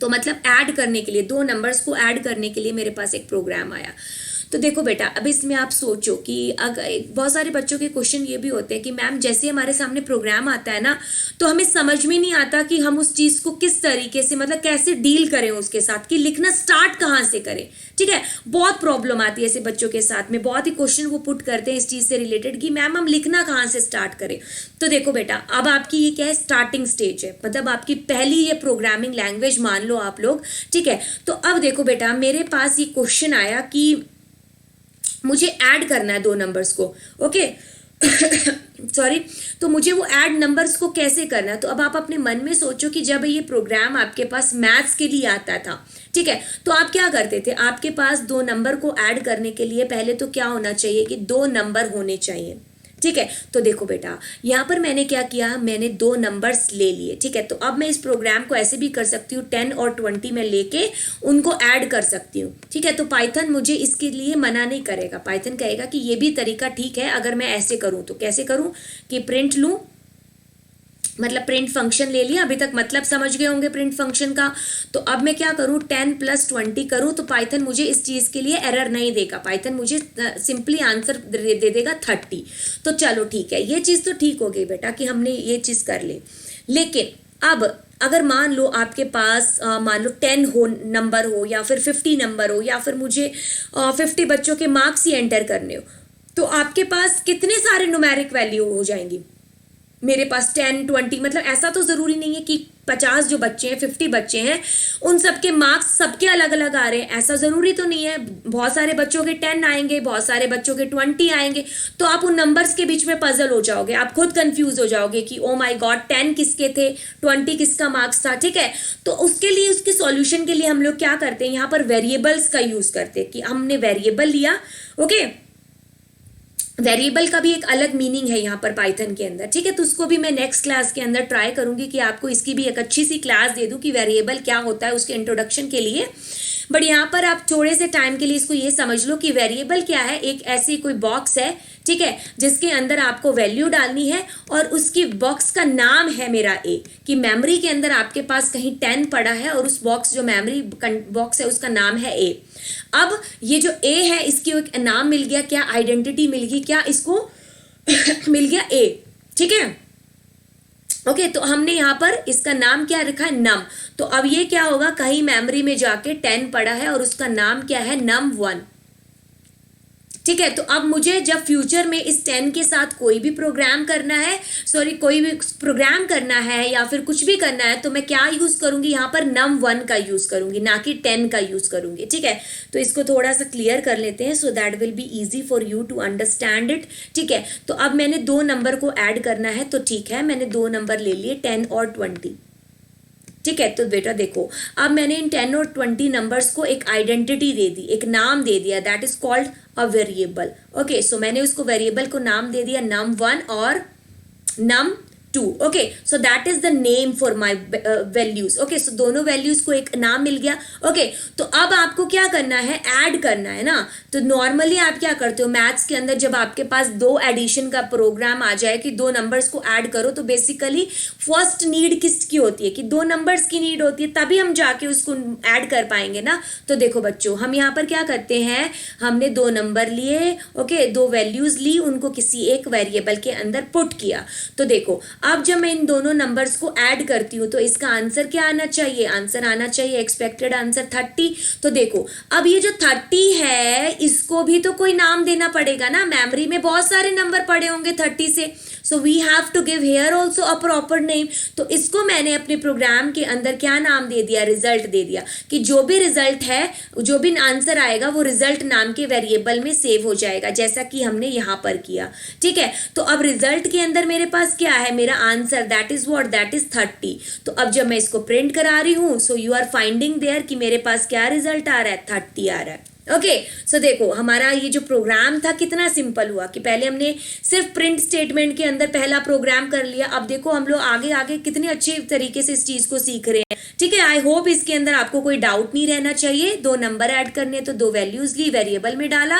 तो मतलब ऐड करने के लिए 2 नंबर्स को ऐड करने के लिए मेरे पास एक प्रोग्राम आया। तो देखो बेटा अब इसमें आप सोचो कि अगर बहुत सारे बच्चों के क्वेश्चन ये भी होते हैं कि मैम जैसे हमारे सामने प्रोग्राम आता है ना तो हमें समझ में नहीं आता कि हम उस चीज़ को किस तरीके से, मतलब कैसे डील करें उसके साथ, कि लिखना स्टार्ट कहाँ से करें। ठीक है, बहुत प्रॉब्लम आती है ऐसे बच्चों के साथ में, बहुत ही क्वेश्चन वो पुट करते हैं इस चीज़ से रिलेटेड कि मैम हम लिखना कहाँ से स्टार्ट करें। तो देखो बेटा अब आपकी ये क्या है, स्टार्टिंग स्टेज है, मतलब आपकी पहली ये प्रोग्रामिंग लैंग्वेज मान लो आप लोग। ठीक है, तो अब देखो बेटा मेरे पास ये क्वेश्चन आया कि मुझे ऐड करना है 2 नंबर्स को। ओके सॉरी, तो मुझे वो ऐड नंबर्स को कैसे करना है। तो अब आप अपने मन में सोचो कि जब ये प्रोग्राम आपके पास मैथ्स के लिए आता था, ठीक है, तो आप क्या करते थे, आपके पास 2 नंबर को ऐड करने के लिए पहले तो क्या होना चाहिए कि 2 नंबर होने चाहिए। ठीक है, तो देखो बेटा यहाँ पर मैंने क्या किया, मैंने 2 नंबर्स ले लिए। ठीक है, तो अब मैं इस प्रोग्राम को ऐसे भी कर सकती हूँ 10 और 20 में लेके उनको ऐड कर सकती हूँ। ठीक है, तो पाइथन मुझे इसके लिए मना नहीं करेगा। पाइथन कहेगा कि ये भी तरीका ठीक है अगर मैं ऐसे करूँ। तो कैसे करूँ कि प्रिंट लूँ, मतलब प्रिंट फंक्शन ले लिया। अभी तक मतलब समझ गए होंगे प्रिंट फंक्शन का। तो अब मैं क्या करूं, 10 + 20 करूं तो पाइथन मुझे इस चीज़ के लिए एरर नहीं देगा। पाइथन मुझे सिंपली आंसर दे देगा 30। तो चलो ठीक है, ये चीज़ तो ठीक हो गई बेटा कि हमने ये चीज़ कर ली। लेकिन अब अगर मान लो आपके पास मान लो 10 हो नंबर हो या फिर 50 नंबर हो या फिर मुझे 50 बच्चों के मार्क्स ही एंटर करने हो, तो आपके पास कितने सारे न्यूमेरिक वैल्यू हो जाएंगी। मेरे पास 10 20 मतलब ऐसा तो जरूरी नहीं है कि 50 जो बच्चे हैं 50 बच्चे हैं उन सबके मार्क्स सबके अलग अलग आ रहे हैं, ऐसा जरूरी तो नहीं है। बहुत सारे बच्चों के 10 आएंगे, बहुत सारे बच्चों के 20 आएंगे, तो आप उन नंबर्स के बीच में पजल हो जाओगे, आप खुद कंफ्यूज हो जाओगे कि ओ माय गॉड 10 किसके थे, 20 किसका मार्क्स था। ठीक है, तो उसके लिए उसके सॉल्यूशन के लिए हम लोग क्या करते हैं, यहाँ पर वेरिएबल्स का यूज करते हैं कि हमने वेरिएबल लिया। ओके, वेरिएबल का भी एक अलग मीनिंग है यहाँ पर पाइथन के अंदर। ठीक है, तो उसको भी मैं नेक्स्ट क्लास के अंदर ट्राई करूंगी कि आपको इसकी भी एक अच्छी सी क्लास दे दूं कि वेरिएबल क्या होता है उसके इंट्रोडक्शन के लिए। बट यहाँ पर आप थोड़े से टाइम के लिए इसको ये समझ लो कि वेरिएबल क्या है, एक ऐसी कोई बॉक्स है, ठीक है, जिसके अंदर आपको वैल्यू डालनी है और उसकी बॉक्स का नाम है मेरा ए, कि मेमोरी के अंदर आपके पास कहीं 10 पड़ा है और उस बॉक्स जो मेमोरी बॉक्स है उसका नाम है ए। अब ये जो ए है इसकी एक नाम मिल गया, क्या आइडेंटिटी मिल गई, क्या इसको मिल गया ए। ठीक है, ओके, तो हमने यहाँ पर इसका नाम क्या रखा है, नम। तो अब ये क्या होगा, कहीं मेमोरी में जाके 10 पड़ा है और उसका नाम क्या है, num1। ठीक है, तो अब मुझे जब फ्यूचर में इस 10 के साथ कोई भी प्रोग्राम करना है, कोई भी प्रोग्राम करना है या फिर कुछ भी करना है, तो मैं क्या यूज करूंगी, यहाँ पर num1 का यूज करूंगी, ना कि 10 का यूज करूंगी। ठीक है, तो इसको थोड़ा सा क्लियर कर लेते हैं so that will be easy for you to understand it. ठीक है, तो अब मैंने 2 नंबर को ऐड करना है, तो ठीक है, मैंने 2 नंबर ले लिए 10 और 20। ठीक है, तो बेटा देखो, अब मैंने इन 10 और 20 नंबर्स को एक आइडेंटिटी दे दी, एक नाम दे दिया, that is called a variable. Okay, so मैंने उसको वेरिएबल को नाम दे दिया num1 और num2। Okay, so that is the name for my values. Okay, so दोनों वैल्यूज को एक नाम मिल गया। ओके, तो अब आपको क्या करना है, ऐड करना है ना। तो नॉर्मली आप क्या करते हो मैथ्स के अंदर, जब आपके पास 2 एडिशन का प्रोग्राम आ जाए कि 2 नंबर्स को ऐड करो, तो बेसिकली फर्स्ट नीड किसकी होती है, कि 2 नंबर्स की नीड होती है, तभी हम जाके उसको ऐड कर पाएंगे ना। तो देखो बच्चों, हम यहाँ पर क्या करते हैं, हमने 2 नंबर लिए, ओके, 2 वैल्यूज ली, उनको किसी एक वेरिएबल के अंदर पुट किया। तो देखो, अब जब मैं इन दोनों नंबर्स को ऐड करती हूँ तो इसका आंसर क्या आना चाहिए, आंसर आना चाहिए एक्सपेक्टेड आंसर 30। तो देखो, अब ये जो 30 है इसको भी तो कोई नाम देना पड़ेगा ना, मेमोरी में बहुत सारे नंबर पड़े होंगे 30 से, so we have to give here also a proper name. तो इसको मैंने अपने प्रोग्राम के अंदर क्या नाम दे दिया, रिजल्ट दे दिया, कि जो भी रिजल्ट है, जो भी आंसर आएगा वो रिजल्ट नाम के वेरिएबल में सेव हो जाएगा, जैसा कि हमने यहाँ पर किया। ठीक है, तो अब रिजल्ट के अंदर मेरे पास क्या है, मेरा answer, that is what, that is 30। तो अब जब मैं इसको प्रिंट करा रही हूँ, so you are finding there कि मेरे पास क्या रिजल्ट आ रहा है, 30 आ रहा है। ओके, सो देखो हमारा ये जो प्रोग्राम था कितना सिंपल हुआ, कि पहले हमने सिर्फ प्रिंट स्टेटमेंट के अंदर पहला प्रोग्राम कर लिया। अब देखो हम लोग आगे आगे कितने अच्छे तरीके से इस चीज को सीख रहे हैं। ठीक है, आई होप इसके अंदर आपको कोई डाउट नहीं रहना चाहिए। 2 नंबर ऐड करने, तो 2 वैल्यूज ली, वेरिएबल में डाला,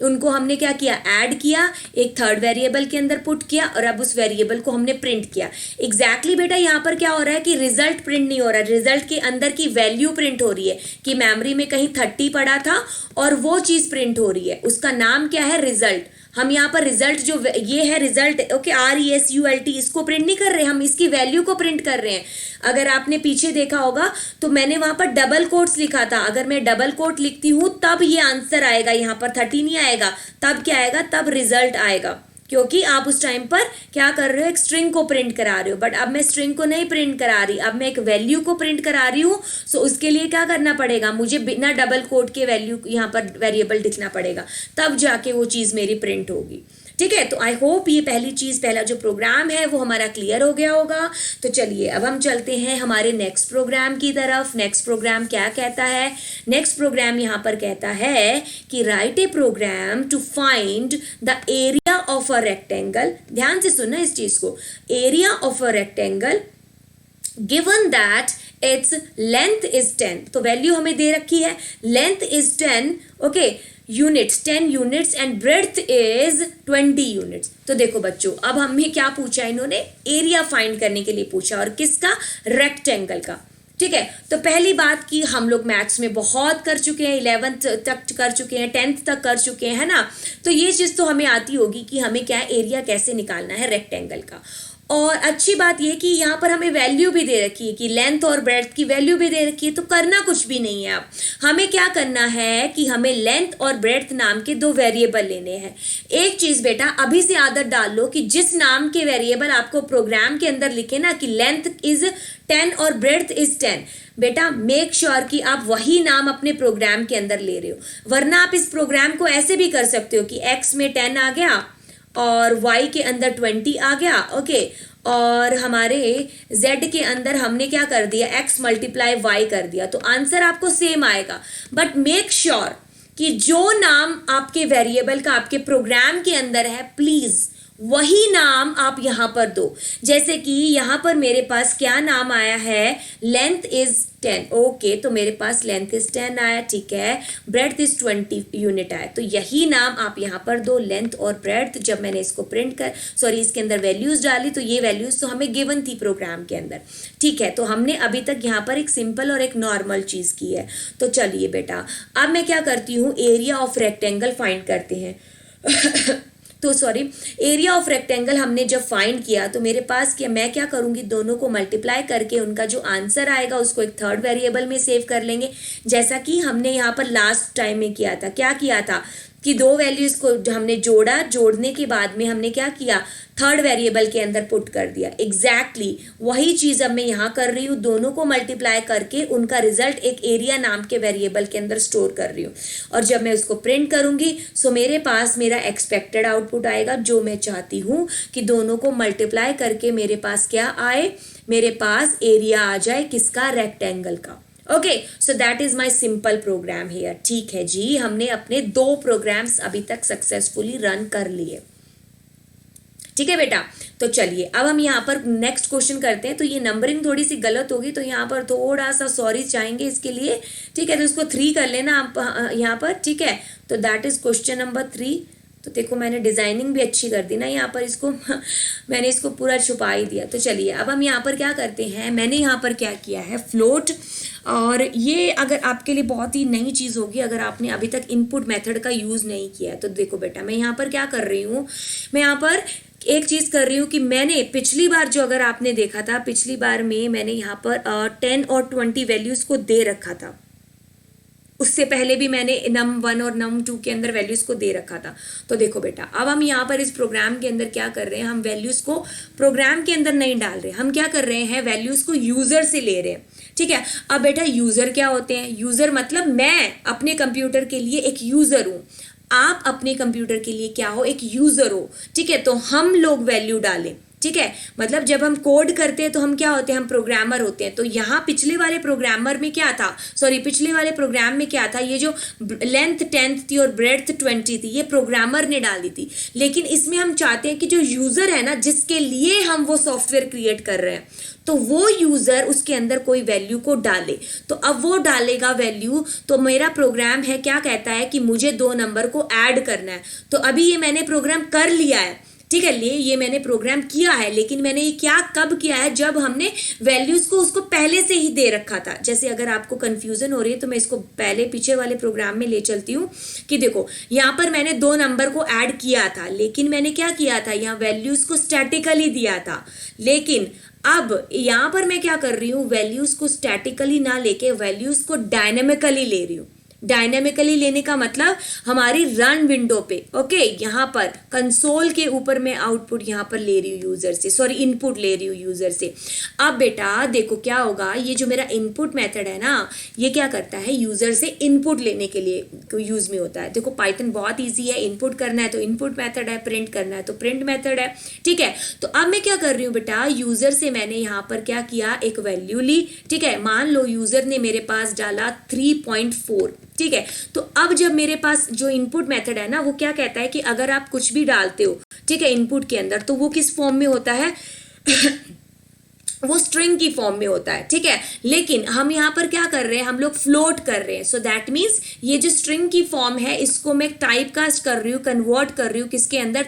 उनको हमने क्या किया, ऐड किया, एक थर्ड वेरिएबल के अंदर पुट किया और अब उस वेरिएबल को हमने प्रिंट किया। एग्जैक्टली बेटा यहाँ पर क्या हो रहा है कि रिजल्ट प्रिंट नहीं हो रहा, रिजल्ट के अंदर की वैल्यू प्रिंट हो रही है, कि मेमोरी में कहीं 30 पड़ा था और वो चीज प्रिंट हो रही है, उसका नाम क्या है, रिजल्ट। हम यहाँ पर रिजल्ट जो ये है रिजल्ट, ओके, RESULT, इसको प्रिंट नहीं कर रहे, हम इसकी वैल्यू को प्रिंट कर रहे हैं। अगर आपने पीछे देखा होगा तो मैंने वहां पर डबल कोट्स लिखा था, अगर मैं डबल कोट लिखती हूं तब ये आंसर आएगा, यहाँ पर 30 नहीं आएगा, तब क्या आएगा, तब रिजल्ट आएगा, क्योंकि आप उस टाइम पर क्या कर रहे हो, एक स्ट्रिंग को प्रिंट करा रहे हो। बट अब मैं स्ट्रिंग को नहीं प्रिंट करा रही, अब मैं एक वैल्यू को प्रिंट करा रही हूँ। सो उसके लिए क्या करना पड़ेगा, मुझे बिना डबल कोट के वैल्यू यहाँ पर वेरिएबल लिखना पड़ेगा, तब जाके वो चीज मेरी प्रिंट होगी। ठीक है, तो आई होप ये पहला जो प्रोग्राम है वो हमारा क्लियर हो गया होगा। तो चलिए अब हम चलते हैं हमारे नेक्स्ट प्रोग्राम की तरफ। नेक्स्ट प्रोग्राम क्या कहता है, नेक्स्ट प्रोग्राम यहाँ पर कहता है कि write a program to find the area of a rectangle. ध्यान से सुनना इस चीज को, area of a rectangle given that its length is 10। तो वैल्यू हमें दे रखी है, length is 10, okay, units 10 units and breadth is 20 units. तो देखो बच्चों, अब हमें क्या पूछा, इन्होंने एरिया फाइंड करने के लिए पूछा, और किसका, रेक्टेंगल का। ठीक है, तो पहली बात कि हम लोग मैथ्स में बहुत कर चुके हैं, 11th तक कर चुके हैं, 10th तक कर चुके हैं, है ना। तो ये चीज तो हमें आती होगी कि हमें क्या एरिया कैसे निकालना है रेक्टेंगल का। और अच्छी बात ये कि यहाँ पर हमें वैल्यू भी दे रखी है कि लेंथ और ब्रेड्थ की वैल्यू भी दे रखी है, तो करना कुछ भी नहीं है। अब हमें क्या करना है कि हमें लेंथ और ब्रेड्थ नाम के दो वेरिएबल लेने हैं। एक चीज बेटा अभी से आदत डाल लो कि जिस नाम के वेरिएबल आपको प्रोग्राम के अंदर लिखे ना कि लेंथ इज 10 और ब्रेड्थ इज 10, बेटा मेक श्योर कि आप वही नाम अपने प्रोग्राम के अंदर ले रहे हो, वरना आप इस प्रोग्राम को ऐसे भी कर सकते हो कि x में 10 आ गया और y के अंदर 20 आ गया, ओके, और हमारे z के अंदर हमने क्या कर दिया, x मल्टीप्लाई y कर दिया, तो आंसर आपको सेम आएगा। बट मेक श्योर कि जो नाम आपके वेरिएबल का आपके प्रोग्राम के अंदर है प्लीज वही नाम आप यहां पर दो। जैसे कि यहां पर मेरे पास क्या नाम आया है, लेंथ इज 10, ओके, तो मेरे पास लेंथ इज 10 आया, ठीक है, ब्रेड्थ इज 20 यूनिट आया, तो यही नाम आप यहां पर दो, लेंथ और ब्रेड्थ। जब मैंने इसको इसके अंदर वैल्यूज डाली तो ये वैल्यूज तो हमें गिवन थी प्रोग्राम के अंदर, ठीक है। तो हमने अभी तक यहाँ पर एक सिंपल और एक नॉर्मल चीज की है। तो चलिए बेटा अब मैं क्या करती हूँ, एरिया ऑफ रेक्टेंगल फाइंड करते हैं। तो एरिया ऑफ रेक्टेंगल हमने जब फाइंड किया तो मेरे पास मैं क्या करूंगी, दोनों को मल्टीप्लाई करके उनका जो आंसर आएगा उसको एक थर्ड वेरिएबल में सेव कर लेंगे, जैसा कि हमने यहाँ पर लास्ट टाइम में किया था। क्या किया था कि दो वैल्यूज को हमने जोड़ा, जोड़ने के बाद में हमने क्या किया, थर्ड वेरिएबल के अंदर पुट कर दिया। एग्जैक्टली वही चीज अब मैं यहाँ कर रही हूँ, दोनों को मल्टीप्लाई करके उनका रिजल्ट एक एरिया नाम के वेरिएबल के अंदर स्टोर कर रही हूँ, और जब मैं उसको प्रिंट करूंगी सो मेरे पास मेरा एक्सपेक्टेड आउटपुट आएगा, जो मैं चाहती हूँ कि दोनों को मल्टीप्लाई करके मेरे पास क्या आए, मेरे पास एरिया आ जाए किसका, रेक्टेंगल का। Okay, so that is my simple program here. ठीक है जी, हमने अपने दो प्रोग्राम्स अभी तक सक्सेसफुली रन कर लिए, ठीक है बेटा। तो चलिए अब हम यहाँ पर नेक्स्ट क्वेश्चन करते हैं। तो ये नंबरिंग थोड़ी सी गलत होगी, तो यहाँ पर थोड़ा सा सॉरी चाहेंगे इसके लिए, ठीक है। तो इसको 3 कर लेना आप यहाँ पर, ठीक है। तो दैट इज क्वेश्चन नंबर 3। तो देखो मैंने डिजाइनिंग भी अच्छी कर दी ना यहाँ पर, इसको मैंने इसको पूरा छुपा ही दिया। तो चलिए अब हम यहाँ पर क्या करते हैं, मैंने यहाँ पर क्या किया है, फ्लोट, और ये अगर आपके लिए बहुत ही नई चीज़ होगी अगर आपने अभी तक इनपुट मेथड का यूज़ नहीं किया है। तो देखो बेटा मैं यहाँ पर क्या कर रही हूँ, मैं यहाँ पर एक चीज़ कर रही हूँ कि मैंने पिछली बार जो अगर आपने देखा था, पिछली बार में मैंने यहाँ पर 10 और 20 वैल्यूज़ को दे रखा था, उससे पहले भी मैंने num1 और num2 के अंदर वैल्यूज़ को दे रखा था। तो देखो बेटा अब हम यहाँ पर इस प्रोग्राम के अंदर क्या कर रहे हैं, हम वैल्यूज़ को प्रोग्राम के अंदर नहीं डाल रहे, हम क्या कर रहे हैं, वैल्यूज़ को यूज़र से ले रहे हैं, ठीक है। अब बेटा यूज़र क्या होते हैं, यूज़र मतलब मैं अपने कंप्यूटर के लिए एक यूज़र हूँ, आप अपने कंप्यूटर के लिए क्या हो, एक यूज़र हो, ठीक है। तो हम लोग वैल्यू डालें, ठीक है। मतलब जब हम कोड करते हैं तो हम क्या होते हैं, हम प्रोग्रामर होते हैं। तो यहाँ पिछले वाले प्रोग्रामर में क्या था, पिछले वाले प्रोग्राम में क्या था, ये जो लेंथ 10 थी और ब्रेड्थ 20 थी ये प्रोग्रामर ने डाली थी। लेकिन इसमें हम चाहते हैं कि जो यूज़र है ना, जिसके लिए हम वो सॉफ्टवेयर क्रिएट कर रहे हैं, तो वो यूज़र उसके अंदर कोई वैल्यू को डाले। तो अब वो डालेगा वैल्यू, तो मेरा प्रोग्राम है क्या कहता है कि मुझे 2 नंबर को ऐड करना है। तो अभी ये मैंने प्रोग्राम कर लिया है, ठीक है, ये मैंने प्रोग्राम किया है, लेकिन मैंने ये क्या कब किया है, जब हमने वैल्यूज को उसको पहले से ही दे रखा था। जैसे अगर आपको कंफ्यूजन हो रही है तो मैं इसको पहले पीछे वाले प्रोग्राम में ले चलती हूँ कि देखो यहाँ पर मैंने 2 नंबर को ऐड किया था, लेकिन मैंने क्या किया था, यहाँ वैल्यूज को स्टैटिकली दिया था। लेकिन अब यहाँ पर मैं क्या कर रही हूँ, वैल्यूज को स्टैटिकली ना लेके वैल्यूज को डायनेमिकली ले रही हूँ। डायनेमिकली लेने का मतलब हमारी रन विंडो पे, ओके, यहाँ पर कंसोल के ऊपर मैं आउटपुट यहाँ पर ले रही हूँ यूजर से, इनपुट ले रही हूँ यूजर से। अब बेटा देखो क्या होगा, ये जो मेरा इनपुट मेथड है ना, ये क्या करता है, यूजर से इनपुट लेने के लिए यूज में होता है। देखो पाइथन बहुत ईजी है, इनपुट करना है तो इनपुट मेथड है, प्रिंट करना है तो प्रिंट मेथड है, ठीक है। तो अब मैं क्या कर रही हूँ बेटा, यूजर से मैंने यहाँ पर क्या किया, एक वैल्यू ली, ठीक है। मान लो यूजर ने मेरे पास डाला 3.4, ठीक है। तो अब जब मेरे पास जो इनपुट मेथड है ना, वो क्या कहता है कि अगर आप कुछ भी डालते हो, ठीक है, इनपुट के अंदर, तो वो किस फॉर्म में होता है वो स्ट्रिंग की फॉर्म में होता है, ठीक है। लेकिन हम यहाँ पर क्या कर रहे हैं, हम लोग फ्लोट कर रहे हैं। सो दैट मीन्स ये जो स्ट्रिंग की फॉर्म है इसको मैं टाइप कास्ट कर रही हूँ, कन्वर्ट कर रही हूँ किसके अंदर,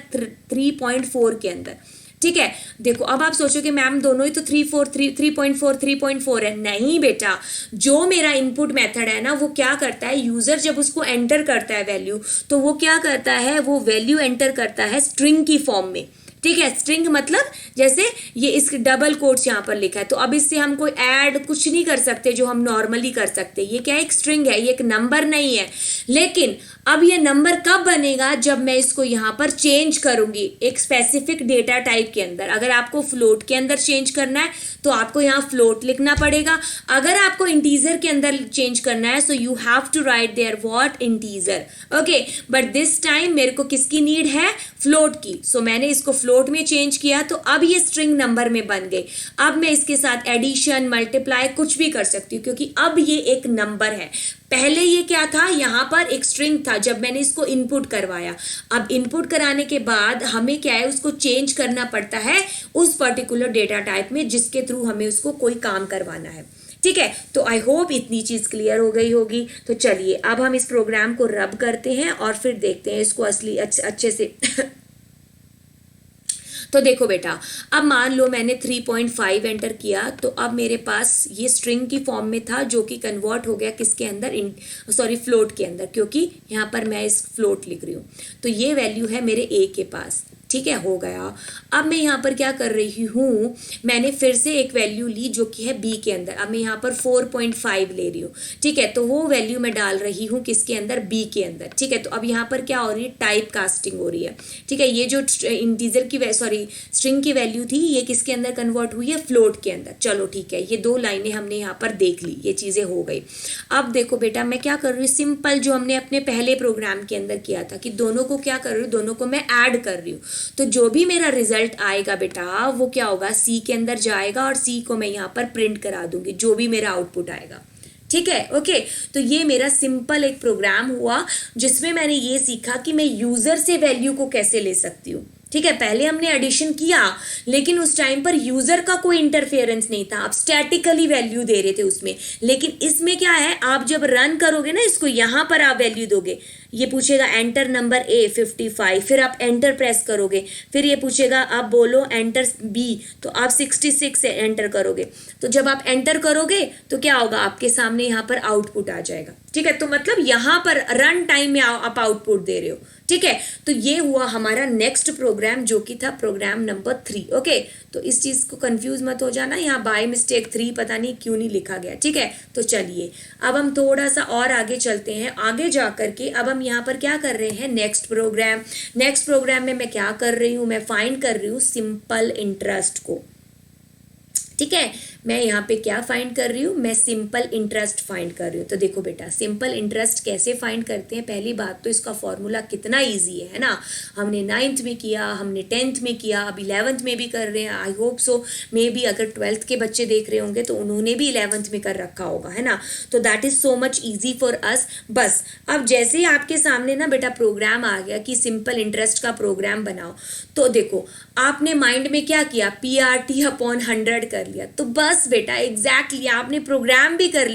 3.4 के अंदर, ठीक है। देखो अब आप सोचो कि मैम दोनों ही तो 3.4 है। नहीं बेटा, जो मेरा इनपुट मेथड है ना, वो क्या करता है, यूजर जब उसको एंटर करता है वैल्यू, तो वो क्या करता है, वो वैल्यू एंटर करता है स्ट्रिंग की फॉर्म में, ठीक है। स्ट्रिंग मतलब जैसे ये इसके डबल कोट्स यहाँ पर लिखा है, तो अब इससे हम कोई ऐड कुछ नहीं कर सकते जो हम नॉर्मली कर सकते। ये क्या है, एक स्ट्रिंग है, ये एक नंबर नहीं है। लेकिन अब ये नंबर कब बनेगा, जब मैं इसको यहाँ पर चेंज करूंगी एक स्पेसिफिक डेटा टाइप के अंदर। अगर आपको फ्लोट के अंदर चेंज करना है तो आपको यहाँ फ्लोट लिखना पड़ेगा। अगर आपको इंटीजर के अंदर चेंज करना है so you have to write there what, integer. Okay, but this time मेरे को किसकी नीड है, फ्लोट की। सो मैंने इसको फ्लोट में चेंज किया तो अब ये स्ट्रिंग नंबर में बन गई। अब मैं इसके साथ एडिशन, मल्टीप्लाई कुछ भी कर सकती हूँ क्योंकि अब ये एक नंबर है। पहले ये क्या था, यहाँ पर एक स्ट्रिंग था जब मैंने इसको इनपुट करवाया। अब इनपुट कराने के बाद हमें क्या है, उसको चेंज करना पड़ता है उस पर्टिकुलर डेटा टाइप में जिसके थ्रू हमें उसको कोई काम करवाना है। ठीक है, तो आई होप इतनी चीज क्लियर हो गई होगी। तो चलिए अब हम इस प्रोग्राम को रब करते हैं और फिर देखते हैं इसको असली अच्छे से तो देखो बेटा, अब मान लो मैंने 3.5 एंटर किया तो अब मेरे पास ये स्ट्रिंग की फॉर्म में था जो कि कन्वर्ट हो गया किसके अंदर, फ्लोट के अंदर, क्योंकि यहाँ पर मैं इस फ्लोट लिख रही हूँ। तो ये वैल्यू है मेरे ए के पास। ठीक है, हो गया। अब मैं यहाँ पर क्या कर रही हूँ, मैंने फिर से एक वैल्यू ली जो कि है बी के अंदर। अब मैं यहाँ पर 4.5 ले रही हूँ। ठीक है, तो वो वैल्यू मैं डाल रही हूँ किसके अंदर, बी के अंदर। ठीक है, तो अब यहाँ पर क्या हो रही है, टाइप कास्टिंग हो रही है। ठीक है, ये जो इंटीजर की स्ट्रिंग की वैल्यू थी ये किसके अंदर कन्वर्ट हुई है, फ्लोट के अंदर। चलो ठीक है, ये दो लाइनें हमने यहाँ पर देख ली, ये चीज़ें हो गई। अब देखो बेटा, मैं क्या कर रही हूँ, सिंपल जो हमने अपने पहले प्रोग्राम के अंदर किया था कि दोनों को क्या कर रही हूँ, दोनों को मैं ऐड कर रही हूँ। तो जो भी मेरा रिजल्ट आएगा बेटा वो क्या होगा, सी के अंदर जाएगा और सी को मैं यहाँ पर प्रिंट करा दूंगी, जो भी मेरा आउटपुट आएगा। ठीक है, ओके। तो ये मेरा सिंपल एक प्रोग्राम हुआ जिसमें मैंने ये सीखा कि मैं यूजर से वैल्यू को कैसे ले सकती हूँ। ठीक है, पहले हमने एडिशन किया लेकिन उस टाइम पर यूजर का कोई इंटरफेरेंस नहीं था, आप स्टैटिकली वैल्यू दे रहे थे उसमें। लेकिन इसमें क्या है, आप जब रन करोगे ना इसको, यहाँ पर आप वैल्यू दोगे, ये पूछेगा एंटर नंबर ए 55, फिर आप एंटर प्रेस करोगे, फिर ये पूछेगा आप बोलो एंटर बी, तो आप 66 एंटर करोगे। तो जब आप एंटर करोगे तो क्या होगा, आपके सामने यहाँ पर आउटपुट आ जाएगा। ठीक है, तो मतलब यहाँ पर रन टाइम में आप आउटपुट दे रहे हो। ठीक है, तो ये हुआ हमारा नेक्स्ट प्रोग्राम जो कि था प्रोग्राम नंबर 3। ओके, तो इस चीज को कंफ्यूज मत हो जाना, यहाँ बाय मिस्टेक 3 पता नहीं क्यों नहीं लिखा गया। ठीक है, तो चलिए अब हम थोड़ा सा और आगे चलते हैं। आगे जा करके अब हम यहाँ पर क्या कर रहे हैं, नेक्स्ट प्रोग्राम में मैं क्या कर रही हूँ, मैं फाइंड कर रही हूँ सिंपल इंटरेस्ट को। ठीक है, मैं यहाँ पे क्या फाइंड कर रही हूँ, मैं सिंपल इंटरेस्ट फाइंड कर रही हूँ। तो देखो बेटा, सिंपल इंटरेस्ट कैसे फाइंड करते हैं। पहली बात तो इसका फॉर्मूला कितना इजी है ना। हमने 9th में किया, हमने 10th में किया, अब 11th में भी कर रहे हैं। I hope so may be अगर 12th के बच्चे देख रहे होंगे तो उन्होंने भी 11th में कर रखा होगा, है ना। तो that is so much easy for us. बस अब जैसे ही आपके सामने ना बेटा प्रोग्राम आ गया कि सिंपल इंटरेस्ट का प्रोग्राम बनाओ, तो देखो आपने माइंड में क्या किया, PRT/100 कर लिया। तो बस बेटा एग्जैक्टली आपने प्रोग्राम भी कर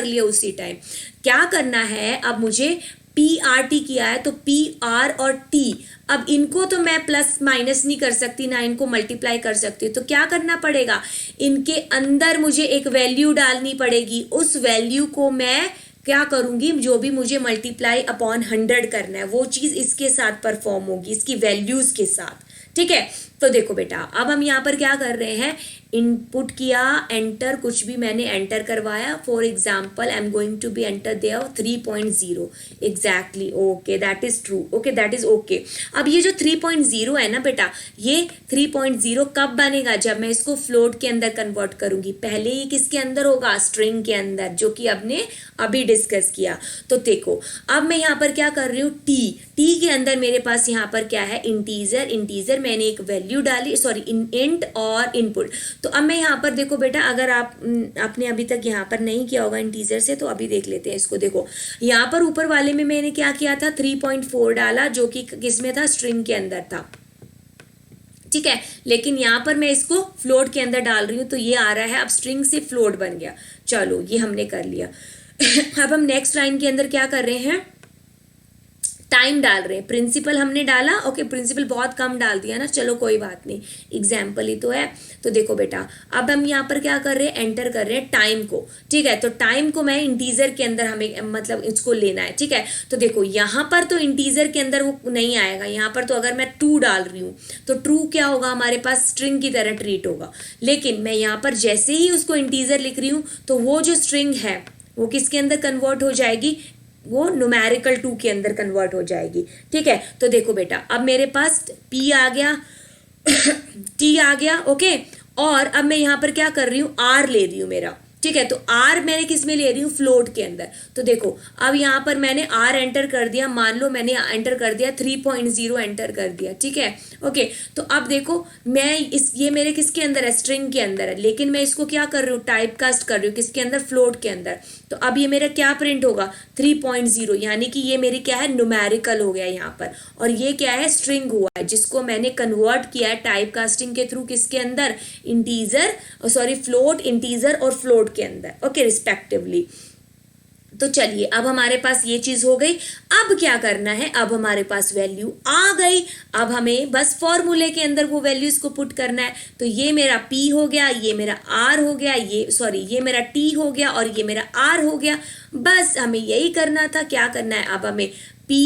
लिया, उसी टाइम। क्या करना है, अब मुझे PRT किया है तो PR और T, अब इनको तो मैं प्लस माइनस नहीं कर सकती, ना इनको मल्टीप्लाई कर सकती हूँ। तो क्या करना पड़ेगा, इनके अंदर मुझे एक वैल्यू डालनी पड़ेगी। उस वैल्यू को मैं क्या करूंगी, जो भी मुझे मल्टीप्लाई अपॉन 100 करना है वो चीज इसके साथ परफॉर्म होगी, इसकी वैल्यूज के साथ। ठीक है, तो देखो बेटा अब हम यहाँ पर क्या कर रहे हैं, इनपुट किया, एंटर, कुछ भी मैंने एंटर करवाया। For example I am going to be enter there 3.0 exactly. Okay, that is true. Okay, that is okay. अब ये जो 3.0 है ना बेटा, ये 3.0 कब बनेगा, जब मैं इसको फ्लोट के अंदर कन्वर्ट करूंगी। पहले ये किसके अंदर होगा, स्ट्रिंग के अंदर, जो कि आपने अभी डिस्कस किया। तो देखो अब मैं यहाँ पर क्या कर रही हूँ, टी के अंदर मेरे पास यहाँ पर क्या है, इंटीजर मैंने एक वैल्यू डाली, सॉरी इंट और इनपुट। तो अब मैं यहाँ पर देखो बेटा, अगर आपने अभी तक यहाँ पर नहीं किया होगा इंटीजर से, तो अभी देख लेते हैं इसको। देखो यहाँ पर ऊपर वाले में मैंने क्या किया था, 3.4 डाला, जो कि किसमें था, स्ट्रिंग के अंदर था। ठीक है, लेकिन यहाँ पर मैं इसको फ्लोट के अंदर डाल रही हूँ तो ये आ रहा है, अब स्ट्रिंग से फ्लोट बन गया। चलो ये हमने कर लिया। अब हम नेक्स्ट लाइन के अंदर क्या कर रहे हैं, टाइम डाल रहे हैं, प्रिंसिपल हमने डाला, ओके प्रिंसिपल बहुत कम डाल दिया ना, चलो कोई बात नहीं, एग्जाम्पल ही तो है। तो देखो बेटा अब हम यहाँ पर क्या कर रहे हैं, एंटर कर रहे हैं टाइम को, ठीक है। तो टाइम को मैं इंटीजर के अंदर हमें मतलब इसको लेना है, ठीक है। तो देखो यहाँ पर तो इंटीजर के अंदर वो नहीं आएगा, यहाँ पर तो अगर मैं ट्रू डाल रही हूँ तो ट्रू क्या होगा, हमारे पास स्ट्रिंग की तरह ट्रीट होगा। लेकिन मैं यहाँ पर जैसे ही उसको इंटीजर लिख रही हूँ तो वो जो स्ट्रिंग है वो किसके अंदर कन्वर्ट हो जाएगी, वो न्यूमेरिकल 2 के अंदर कन्वर्ट हो जाएगी, ठीक है। तो देखो बेटा अब मेरे पास P आ गया T आ गया, ओके। और अब मैं यहाँ पर क्या कर रही हूँ, R ले रही हूँ मेरा, ठीक है। तो R मैंने किस में ले रही हूँ, फ्लोट के अंदर। तो देखो अब यहाँ पर मैंने R एंटर कर दिया, मान लो मैंने एंटर कर दिया 3.0 एंटर कर दिया, ठीक है, ओके। तो अब देखो मैं ये मेरे किसके अंदर है, स्ट्रिंग के अंदर है, लेकिन मैं इसको क्या कर रही हूँ, टाइप कास्ट कर रही हूँ किसके अंदर, फ्लोट के अंदर। तो अब ये मेरा क्या प्रिंट होगा, 3.0, यानी कि ये मेरी क्या है, न्यूमेरिकल हो गया यहाँ पर, और ये क्या है, स्ट्रिंग हुआ है जिसको मैंने कन्वर्ट किया है टाइप कास्टिंग के थ्रू किसके अंदर, इंटीजर, सॉरी फ्लोट, इंटीजर और फ्लोट के अंदर, ओके रिस्पेक्टिवली। तो चलिए अब हमारे पास ये चीज हो गई। अब क्या करना है, अब हमारे पास वैल्यू आ गई, अब हमें बस फॉर्मूले के अंदर वो वैल्यूज को पुट करना है। तो ये मेरा P हो गया, ये मेरा R हो गया, ये मेरा T हो गया और ये मेरा R हो गया। बस हमें यही करना था, क्या करना है, अब हमें P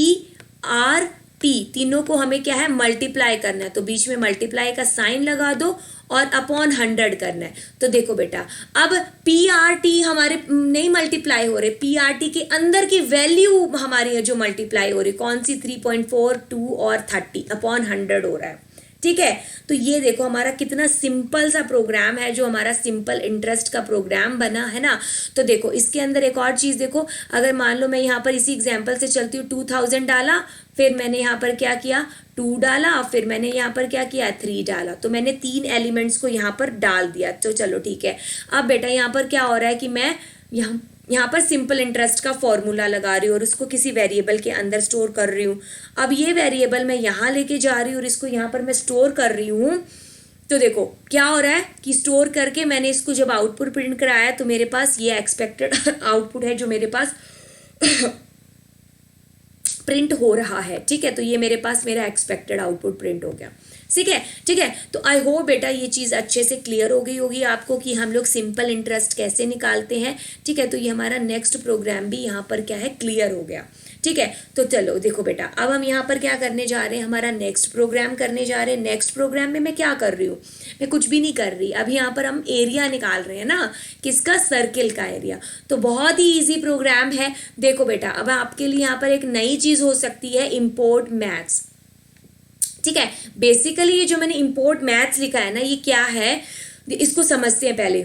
R T तीनों को हमें क्या है, मल्टीप्लाई करना है। तो बीच में मल्टीप्लाई का साइन लगा दो और अपॉन 100 करना है। तो देखो बेटा अब PRT हमारे नहीं मल्टीप्लाई हो रहे, PRT के अंदर की वैल्यू हमारी है जो मल्टीप्लाई हो रही, कौन सी, 3.4, 2 और 30 अपॉन 100 हो रहा है, ठीक है। तो ये देखो हमारा कितना सिंपल सा प्रोग्राम है, जो हमारा सिंपल इंटरेस्ट का प्रोग्राम बना है ना। तो देखो इसके अंदर एक और चीज देखो, अगर मान लो मैं यहाँ पर इसी एग्जांपल से चलती हूँ, 2000 डाला, फिर मैंने यहाँ पर क्या किया, 2 डाला, फिर मैंने यहाँ पर क्या किया, 3 डाला। तो मैंने 3 एलिमेंट्स को यहाँ पर डाल दिया। तो चलो ठीक है। अब बेटा यहाँ पर क्या हो रहा है कि मैं यहाँ पर सिंपल इंटरेस्ट का फॉर्मूला लगा रही हूँ और उसको किसी वेरिएबल के अंदर स्टोर कर रही हूँ। अब ये वेरिएबल मैं यहाँ लेके जा रही हूँ और इसको यहाँ पर मैं स्टोर कर रही हूँ। तो देखो क्या हो रहा है कि स्टोर करके मैंने इसको जब आउटपुट प्रिंट कराया तो मेरे पास ये एक्सपेक्टेड आउटपुट है जो मेरे पास प्रिंट हो रहा है, ठीक है। तो ये मेरे पास मेरा एक्सपेक्टेड आउटपुट प्रिंट हो गया, ठीक है, ठीक है। तो आई होप बेटा ये चीज़ अच्छे से क्लियर हो गई होगी आपको कि हम लोग सिंपल इंटरेस्ट कैसे निकालते हैं, ठीक है। तो ये हमारा नेक्स्ट प्रोग्राम भी यहाँ पर क्या है, क्लियर हो गया, ठीक है। तो चलो देखो बेटा अब हम यहाँ पर क्या करने जा रहे हैं, हमारा नेक्स्ट प्रोग्राम करने जा रहे हैं। नेक्स्ट प्रोग्राम में मैं क्या कर रही हूँ, मैं कुछ भी नहीं कर रही। अब यहाँ पर हम एरिया निकाल रहे हैं ना, किसका, सर्किल का एरिया। तो बहुत ही इजी प्रोग्राम है। देखो बेटा अब आपके लिए यहाँ पर एक नई चीज हो सकती है, इंपोर्ट मैथ्स, ठीक है। बेसिकली ये जो मैंने इंपोर्ट मैथ्स लिखा है ना, ये क्या है इसको समझते हैं पहले,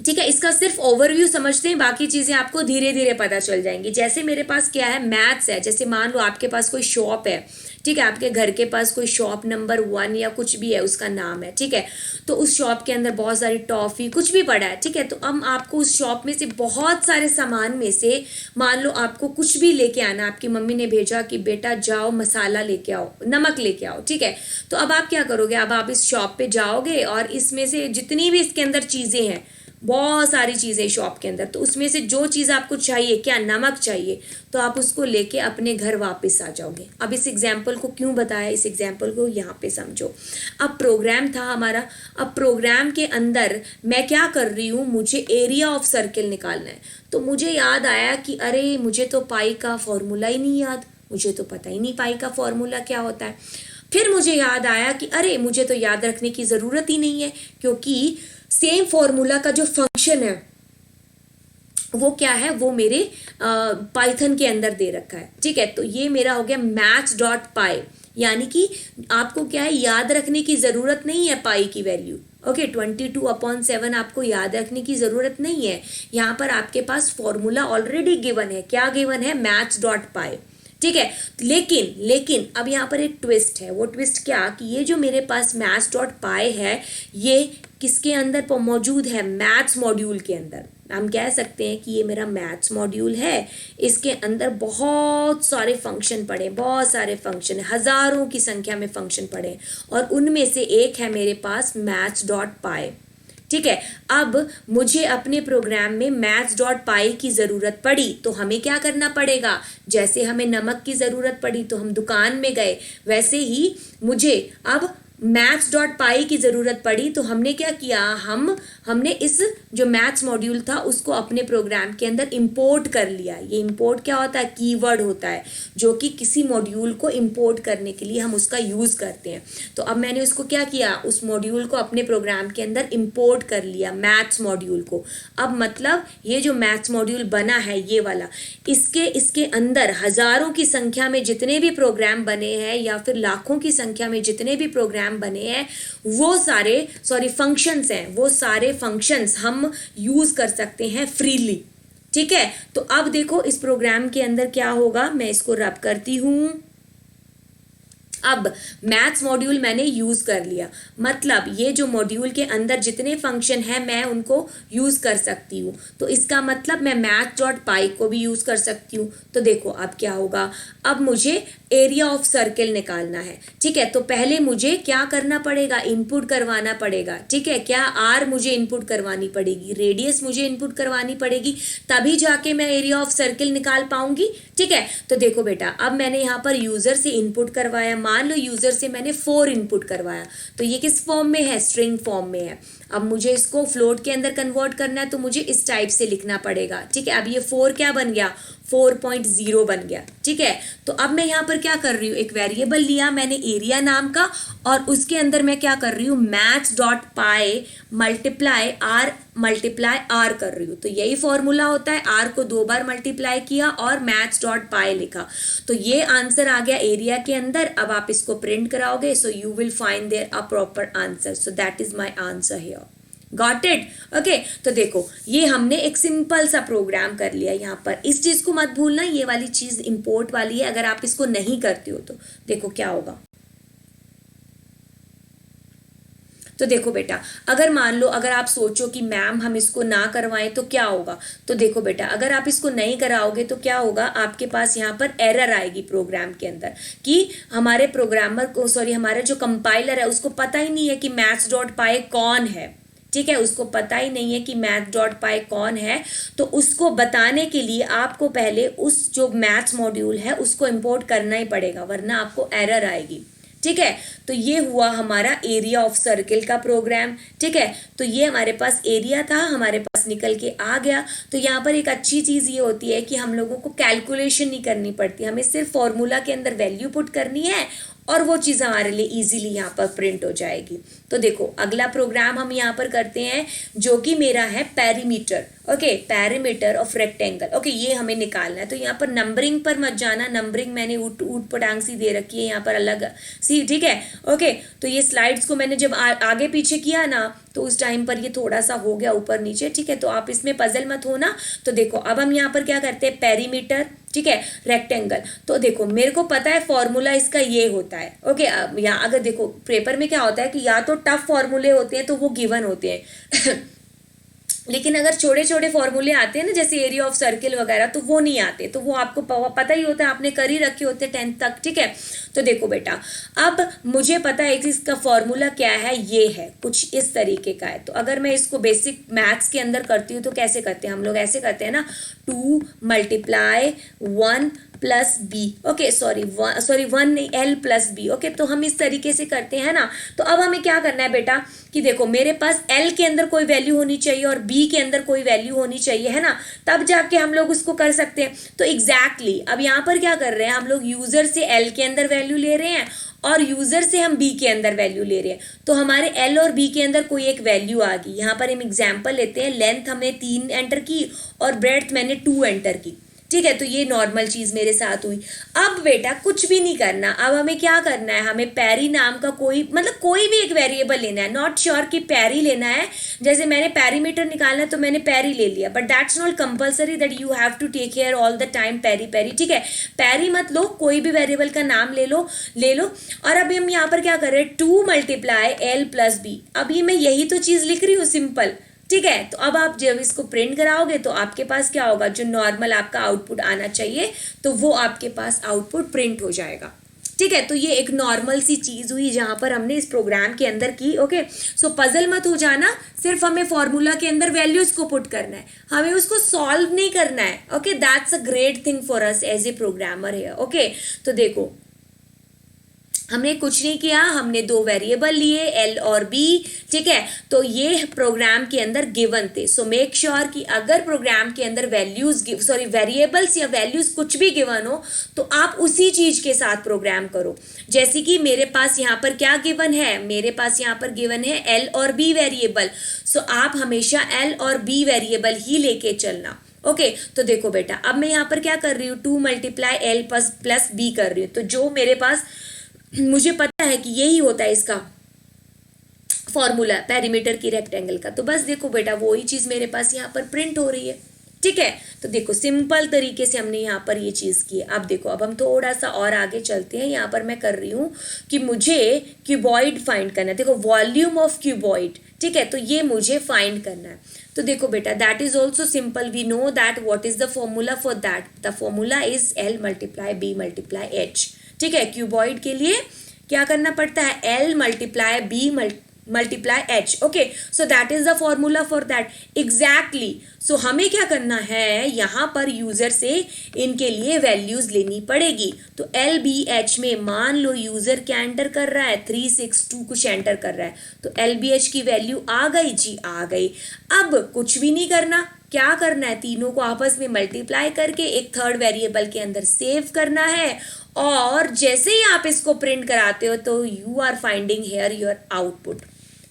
ठीक है। इसका सिर्फ ओवरव्यू समझते हैं, बाकी चीजें आपको धीरे धीरे पता चल जाएंगी। जैसे मेरे पास क्या है, मैथ्स है। जैसे मान लो आपके पास कोई शॉप है, ठीक है, आपके घर के पास कोई शॉप नंबर 1 या कुछ भी है उसका नाम है, ठीक है। तो उस शॉप के अंदर बहुत सारी टॉफी कुछ भी पड़ा है, ठीक है। तो हम आपको उस शॉप में से बहुत सारे सामान में से मान लो आपको कुछ भी लेके आना, आपकी मम्मी ने भेजा कि बेटा जाओ मसाला लेके आओ, नमक लेके आओ, ठीक है। तो अब आप क्या करोगे, अब आप इस शॉप पे जाओगे और इसमें से जितनी भी इसके अंदर चीजें हैं, बहुत सारी चीज़ें शॉप के अंदर, तो उसमें से जो चीज़ आपको चाहिए, क्या नमक चाहिए, तो आप उसको लेके अपने घर वापस आ जाओगे। अब इस एग्जाम्पल को क्यों बताया, इस एग्जाम्पल को यहाँ पे समझो। अब प्रोग्राम था हमारा, अब प्रोग्राम के अंदर मैं क्या कर रही हूँ, मुझे एरिया ऑफ सर्किल निकालना है। तो मुझे याद आया कि अरे मुझे तो पाई का फॉर्मूला ही नहीं याद, मुझे तो पता ही नहीं पाई का फॉर्मूला क्या होता है। फिर मुझे याद आया कि अरे मुझे तो याद रखने की ज़रूरत ही नहीं है, क्योंकि सेम फॉर्मूला का जो फंक्शन है वो क्या है, वो मेरे पाइथन के अंदर दे रखा है, ठीक है। तो ये मेरा हो गया maths.py, यानी कि आपको क्या है, याद रखने की ज़रूरत नहीं है पाई की वैल्यू, ओके। 22/7 आपको याद रखने की ज़रूरत नहीं है। यहाँ पर आपके पास फॉर्मूला ऑलरेडी गिवन है, क्या गिवन है, maths.py, ठीक है। लेकिन अब यहाँ पर एक ट्विस्ट है। वो ट्विस्ट क्या कि ये जो मेरे पास maths.py है, ये किसके अंदर मौजूद है, मैथ्स मॉड्यूल के अंदर। हम कह सकते हैं कि ये मेरा मैथ्स मॉड्यूल है, इसके अंदर बहुत सारे फंक्शन पड़े, बहुत सारे फंक्शन है, हज़ारों की संख्या में फंक्शन पड़े, और उनमें से एक है मेरे पास maths.py, ठीक है। अब मुझे अपने प्रोग्राम में मैथ्स डॉट पाई की ज़रूरत पड़ी तो हमें क्या करना पड़ेगा, जैसे हमें नमक की ज़रूरत पड़ी तो हम दुकान में गए, वैसे ही मुझे अब मैथ्स डॉट पाई की ज़रूरत पड़ी तो हमने क्या किया, हमने इस जो मैथ्स मॉड्यूल था उसको अपने प्रोग्राम के अंदर इंपोर्ट कर लिया। ये इंपोर्ट क्या होता है, कीवर्ड होता है जो कि किसी मॉड्यूल को इंपोर्ट करने के लिए हम उसका यूज़ करते हैं। तो अब मैंने उसको क्या किया, उस मॉड्यूल को अपने प्रोग्राम के अंदर इंपोर्ट कर लिया, मैथ्स मॉड्यूल को। अब मतलब ये जो मैथ्स मॉड्यूल बना है ये वाला, इसके अंदर हज़ारों की संख्या में जितने भी प्रोग्राम बने हैं या फिर लाखों की संख्या में जितने भी प्रोग्राम बने हैं वो सारे फंक्शंस हैं, वो सारे फंक्शंस हम यूज कर सकते हैं फ्रीली। ठीक है, तो अब देखो इस प्रोग्राम के अंदर क्या होगा, मैं इसको रब करती हूं। अब मैथ्स मॉड्यूल मैंने यूज़ कर लिया, मतलब ये जो मॉड्यूल के अंदर जितने फंक्शन हैं मैं उनको यूज़ कर सकती हूँ। तो इसका मतलब मैं मैथ डॉट पाई को भी यूज़ कर सकती हूँ। तो देखो अब क्या होगा, अब मुझे एरिया ऑफ सर्किल निकालना है। ठीक है, तो पहले मुझे क्या करना पड़ेगा, इनपुट करवाना पड़ेगा। ठीक है, क्या आर मुझे इनपुट करवानी पड़ेगी, रेडियस मुझे इनपुट करवानी पड़ेगी, तभी जाके मैं एरिया ऑफ सर्किल निकाल पाऊंगी। ठीक है, तो देखो बेटा अब मैंने यहाँ पर यूज़र से इनपुट करवाया, मान लो यूज़र से मैंने 4 इनपुट करवाया, तो ये किस फॉर्म में है, स्ट्रिंग फॉर्म में है। अब मुझे इसको फ्लोट के अंदर कन्वर्ट करना है तो मुझे इस टाइप से लिखना पड़ेगा। ठीक है, अब ये 4 क्या बन गया, 4.0 बन गया। ठीक है, तो अब मैं यहाँ पर क्या कर रही हूँ, एक वेरिएबल लिया मैंने एरिया नाम का और उसके अंदर मैं क्या कर रही हूँ, maths dot pi multiply r कर रही हूँ। तो यही फॉर्मूला होता है, आर को 2 बार मल्टीप्लाई किया और मैथ्स डॉट पाई लिखा, तो ये आंसर आ गया एरिया के अंदर। अब आप इसको प्रिंट कराओगे, so you will find there a proper answer, so that is my answer here. Got it, okay. तो देखो ये हमने एक सिंपल सा प्रोग्राम कर लिया यहाँ पर। इस चीज को मत भूलना, ये वाली चीज इंपोर्ट वाली है, अगर आप इसको नहीं करते हो तो देखो क्या होगा। तो देखो बेटा, अगर मान लो अगर आप सोचो कि मैम हम इसको ना करवाएं तो क्या होगा, तो देखो बेटा अगर आप इसको नहीं कराओगे तो क्या होगा, आपके पास यहाँ पर एरर आएगी प्रोग्राम के अंदर कि हमारे प्रोग्रामर को, हमारे जो कंपाइलर है उसको पता ही नहीं है कि मैथ्स डॉट पाई कौन है। ठीक है, उसको पता ही नहीं है कि मैथ डॉट पाई कौन है, तो उसको बताने के लिए आपको पहले उस जो मैथ्स मॉड्यूल है उसको इंपोर्ट करना ही पड़ेगा, वरना आपको एरर आएगी। ठीक है, तो ये हुआ हमारा एरिया ऑफ सर्किल का प्रोग्राम। ठीक है, तो ये हमारे पास एरिया था, हमारे पास निकल के आ गया। तो यहाँ पर एक अच्छी चीज़ ये होती है कि हम लोगों को कैलकुलेशन नहीं करनी पड़ती, हमें सिर्फ फॉर्मूला के अंदर वैल्यू पुट करनी है और वो चीज़ हमारे लिए इजीली यहाँ पर प्रिंट हो जाएगी। तो देखो अगला प्रोग्राम हम यहाँ पर करते हैं जो कि मेरा है perimeter. Okay, perimeter of rectangle. Okay, ये हमें निकालना है। तो यहाँ पर नंबरिंग पर मत जाना, नंबरिंग मैंने ऊट पटांग सी दे रखी है यहाँ पर अलग सी। ठीक है, ओके। तो ये स्लाइड्स को मैंने जब आगे पीछे किया ना तो उस टाइम पर ये थोड़ा सा हो गया ऊपर नीचे। ठीक है, तो आप इसमें पजल मत होना। तो देखो अब हम यहाँ पर क्या करते हैं, पेरीमीटर, ठीक है, रेक्टेंगल। तो देखो मेरे को पता है फॉर्मूला इसका ये होता है। ओके, यहाँ अगर देखो पेपर में क्या होता है कि या तो टफ फॉर्मूले होते हैं तो वो गिवन होते हैं लेकिन अगर छोटे छोटे फॉर्मूले आते हैं ना जैसे एरिया ऑफ सर्किल वगैरह, तो वो नहीं आते, तो वो आपको पता ही होता है, आपने कर ही रखे होते 10th तक। ठीक है, तो देखो बेटा अब मुझे पता है कि इसका फॉर्मूला क्या है, ये है कुछ इस तरीके का है। तो अगर मैं इसको बेसिक मैथ्स के अंदर करती हूँ तो कैसे करते हैं हम लोग, ऐसे करते हैं ना, 2 multiply 1 plus B. Okay, sorry 1 नहीं, एल प्लस बी। ओके, तो हम इस तरीके से करते हैं ना। तो अब हमें क्या करना है बेटा कि देखो मेरे पास एल के अंदर कोई वैल्यू होनी चाहिए और बी के अंदर कोई वैल्यू होनी चाहिए, है ना, तब जाके हम लोग उसको कर सकते हैं। तो एग्जैक्टली अब यहाँ पर क्या कर रहे हैं हम लोग, यूजर से एल के अंदर वैल्यू ले रहे हैं और यूजर से हम बी के अंदर वैल्यू ले रहे हैं। तो हमारे एल और बी के अंदर कोई एक वैल्यू आ गई। यहाँ पर हम एग्जाम्पल लेते हैं, लेंथ हमने 3 एंटर की और ब्रेड्थ मैंने 2 एंटर की। ठीक है, तो ये नॉर्मल चीज मेरे साथ हुई। अब बेटा कुछ भी नहीं करना, अब हमें क्या करना है, हमें पैरी नाम का कोई भी एक वेरिएबल लेना है। नॉट श्योर कि पैरी लेना है, जैसे मैंने पैरीमीटर निकालना है तो मैंने पैरी ले लिया, but that's not compulsory that you have to take care all the time पैरी। ठीक है, पैरी मत लो, कोई भी वेरिएबल का नाम ले लो। और अभी हम यहाँ पर क्या कर रहे हैं, 2 मल्टीप्लाई एल प्लस बी। अभी मैं यही तो चीज लिख रही हूँ, सिंपल। ठीक है, तो अब आप जब इसको प्रिंट कराओगे तो आपके पास क्या होगा, जो नॉर्मल आपका आउटपुट आना चाहिए तो वो आपके पास आउटपुट प्रिंट हो जाएगा। ठीक है, तो ये एक नॉर्मल सी चीज हुई जहां पर हमने इस प्रोग्राम के अंदर की। ओके, सो पजल मत हो जाना, सिर्फ हमें फॉर्मूला के अंदर वैल्यूज को पुट करना है, हमें उसको सॉल्व नहीं करना है। Okay, that's a great thing for us as a programmer है। ओके, तो देखो हमने कुछ नहीं किया, हमने दो वेरिएबल लिए एल और बी। ठीक है, तो ये प्रोग्राम के अंदर गिवन थे। सो मेक श्योर कि अगर प्रोग्राम के अंदर वेरिएबल्स या वैल्यूज कुछ भी गिवन हो तो आप उसी चीज के साथ प्रोग्राम करो। जैसे कि मेरे पास यहाँ पर क्या गिवन है, मेरे पास यहाँ पर गिवन है एल और बी वेरिएबल। सो आप हमेशा एल और बी वेरिएबल ही लेके चलना। ओके, तो देखो बेटा, अब मैं यहाँ पर क्या कर रही हूँ, 2 × L प्लस बी कर रही हूँ। तो जो मेरे पास, मुझे पता है कि यही होता है इसका फॉर्मूला पेरीमीटर की रेक्टेंगल का। तो बस देखो बेटा, वही चीज मेरे पास यहाँ पर प्रिंट हो रही है। ठीक है, तो देखो सिंपल तरीके से हमने यहाँ पर ये चीज की है। अब देखो, अब हम थोड़ा सा और आगे चलते हैं। यहाँ पर मैं कर रही हूँ कि मुझे क्यूबॉइड फाइंड करना है। देखो, वॉल्यूम ऑफ क्यूबॉइड। ठीक है, तो ये मुझे फाइंड करना है। तो देखो बेटा, that is also simple, we know that what is the formula for that. The formula is L × B × H। ठीक है, क्यूबॉइड के लिए क्या करना पड़ता है, L × B × H। Okay, so that is the formula for that exactly. So हमें क्या करना है, यहाँ पर यूजर से इनके लिए वैल्यूज लेनी पड़ेगी। तो LBH में मान लो यूजर क्या एंटर कर रहा है, 362 कुछ एंटर कर रहा है। तो LBH की वैल्यू आ गई जी, आ गई। अब कुछ भी नहीं करना, क्या करना है, तीनों को आपस में मल्टीप्लाई करके एक थर्ड वेरिएबल के अंदर सेव करना है। और जैसे ही आप इसको प्रिंट कराते हो तो you are finding here your output.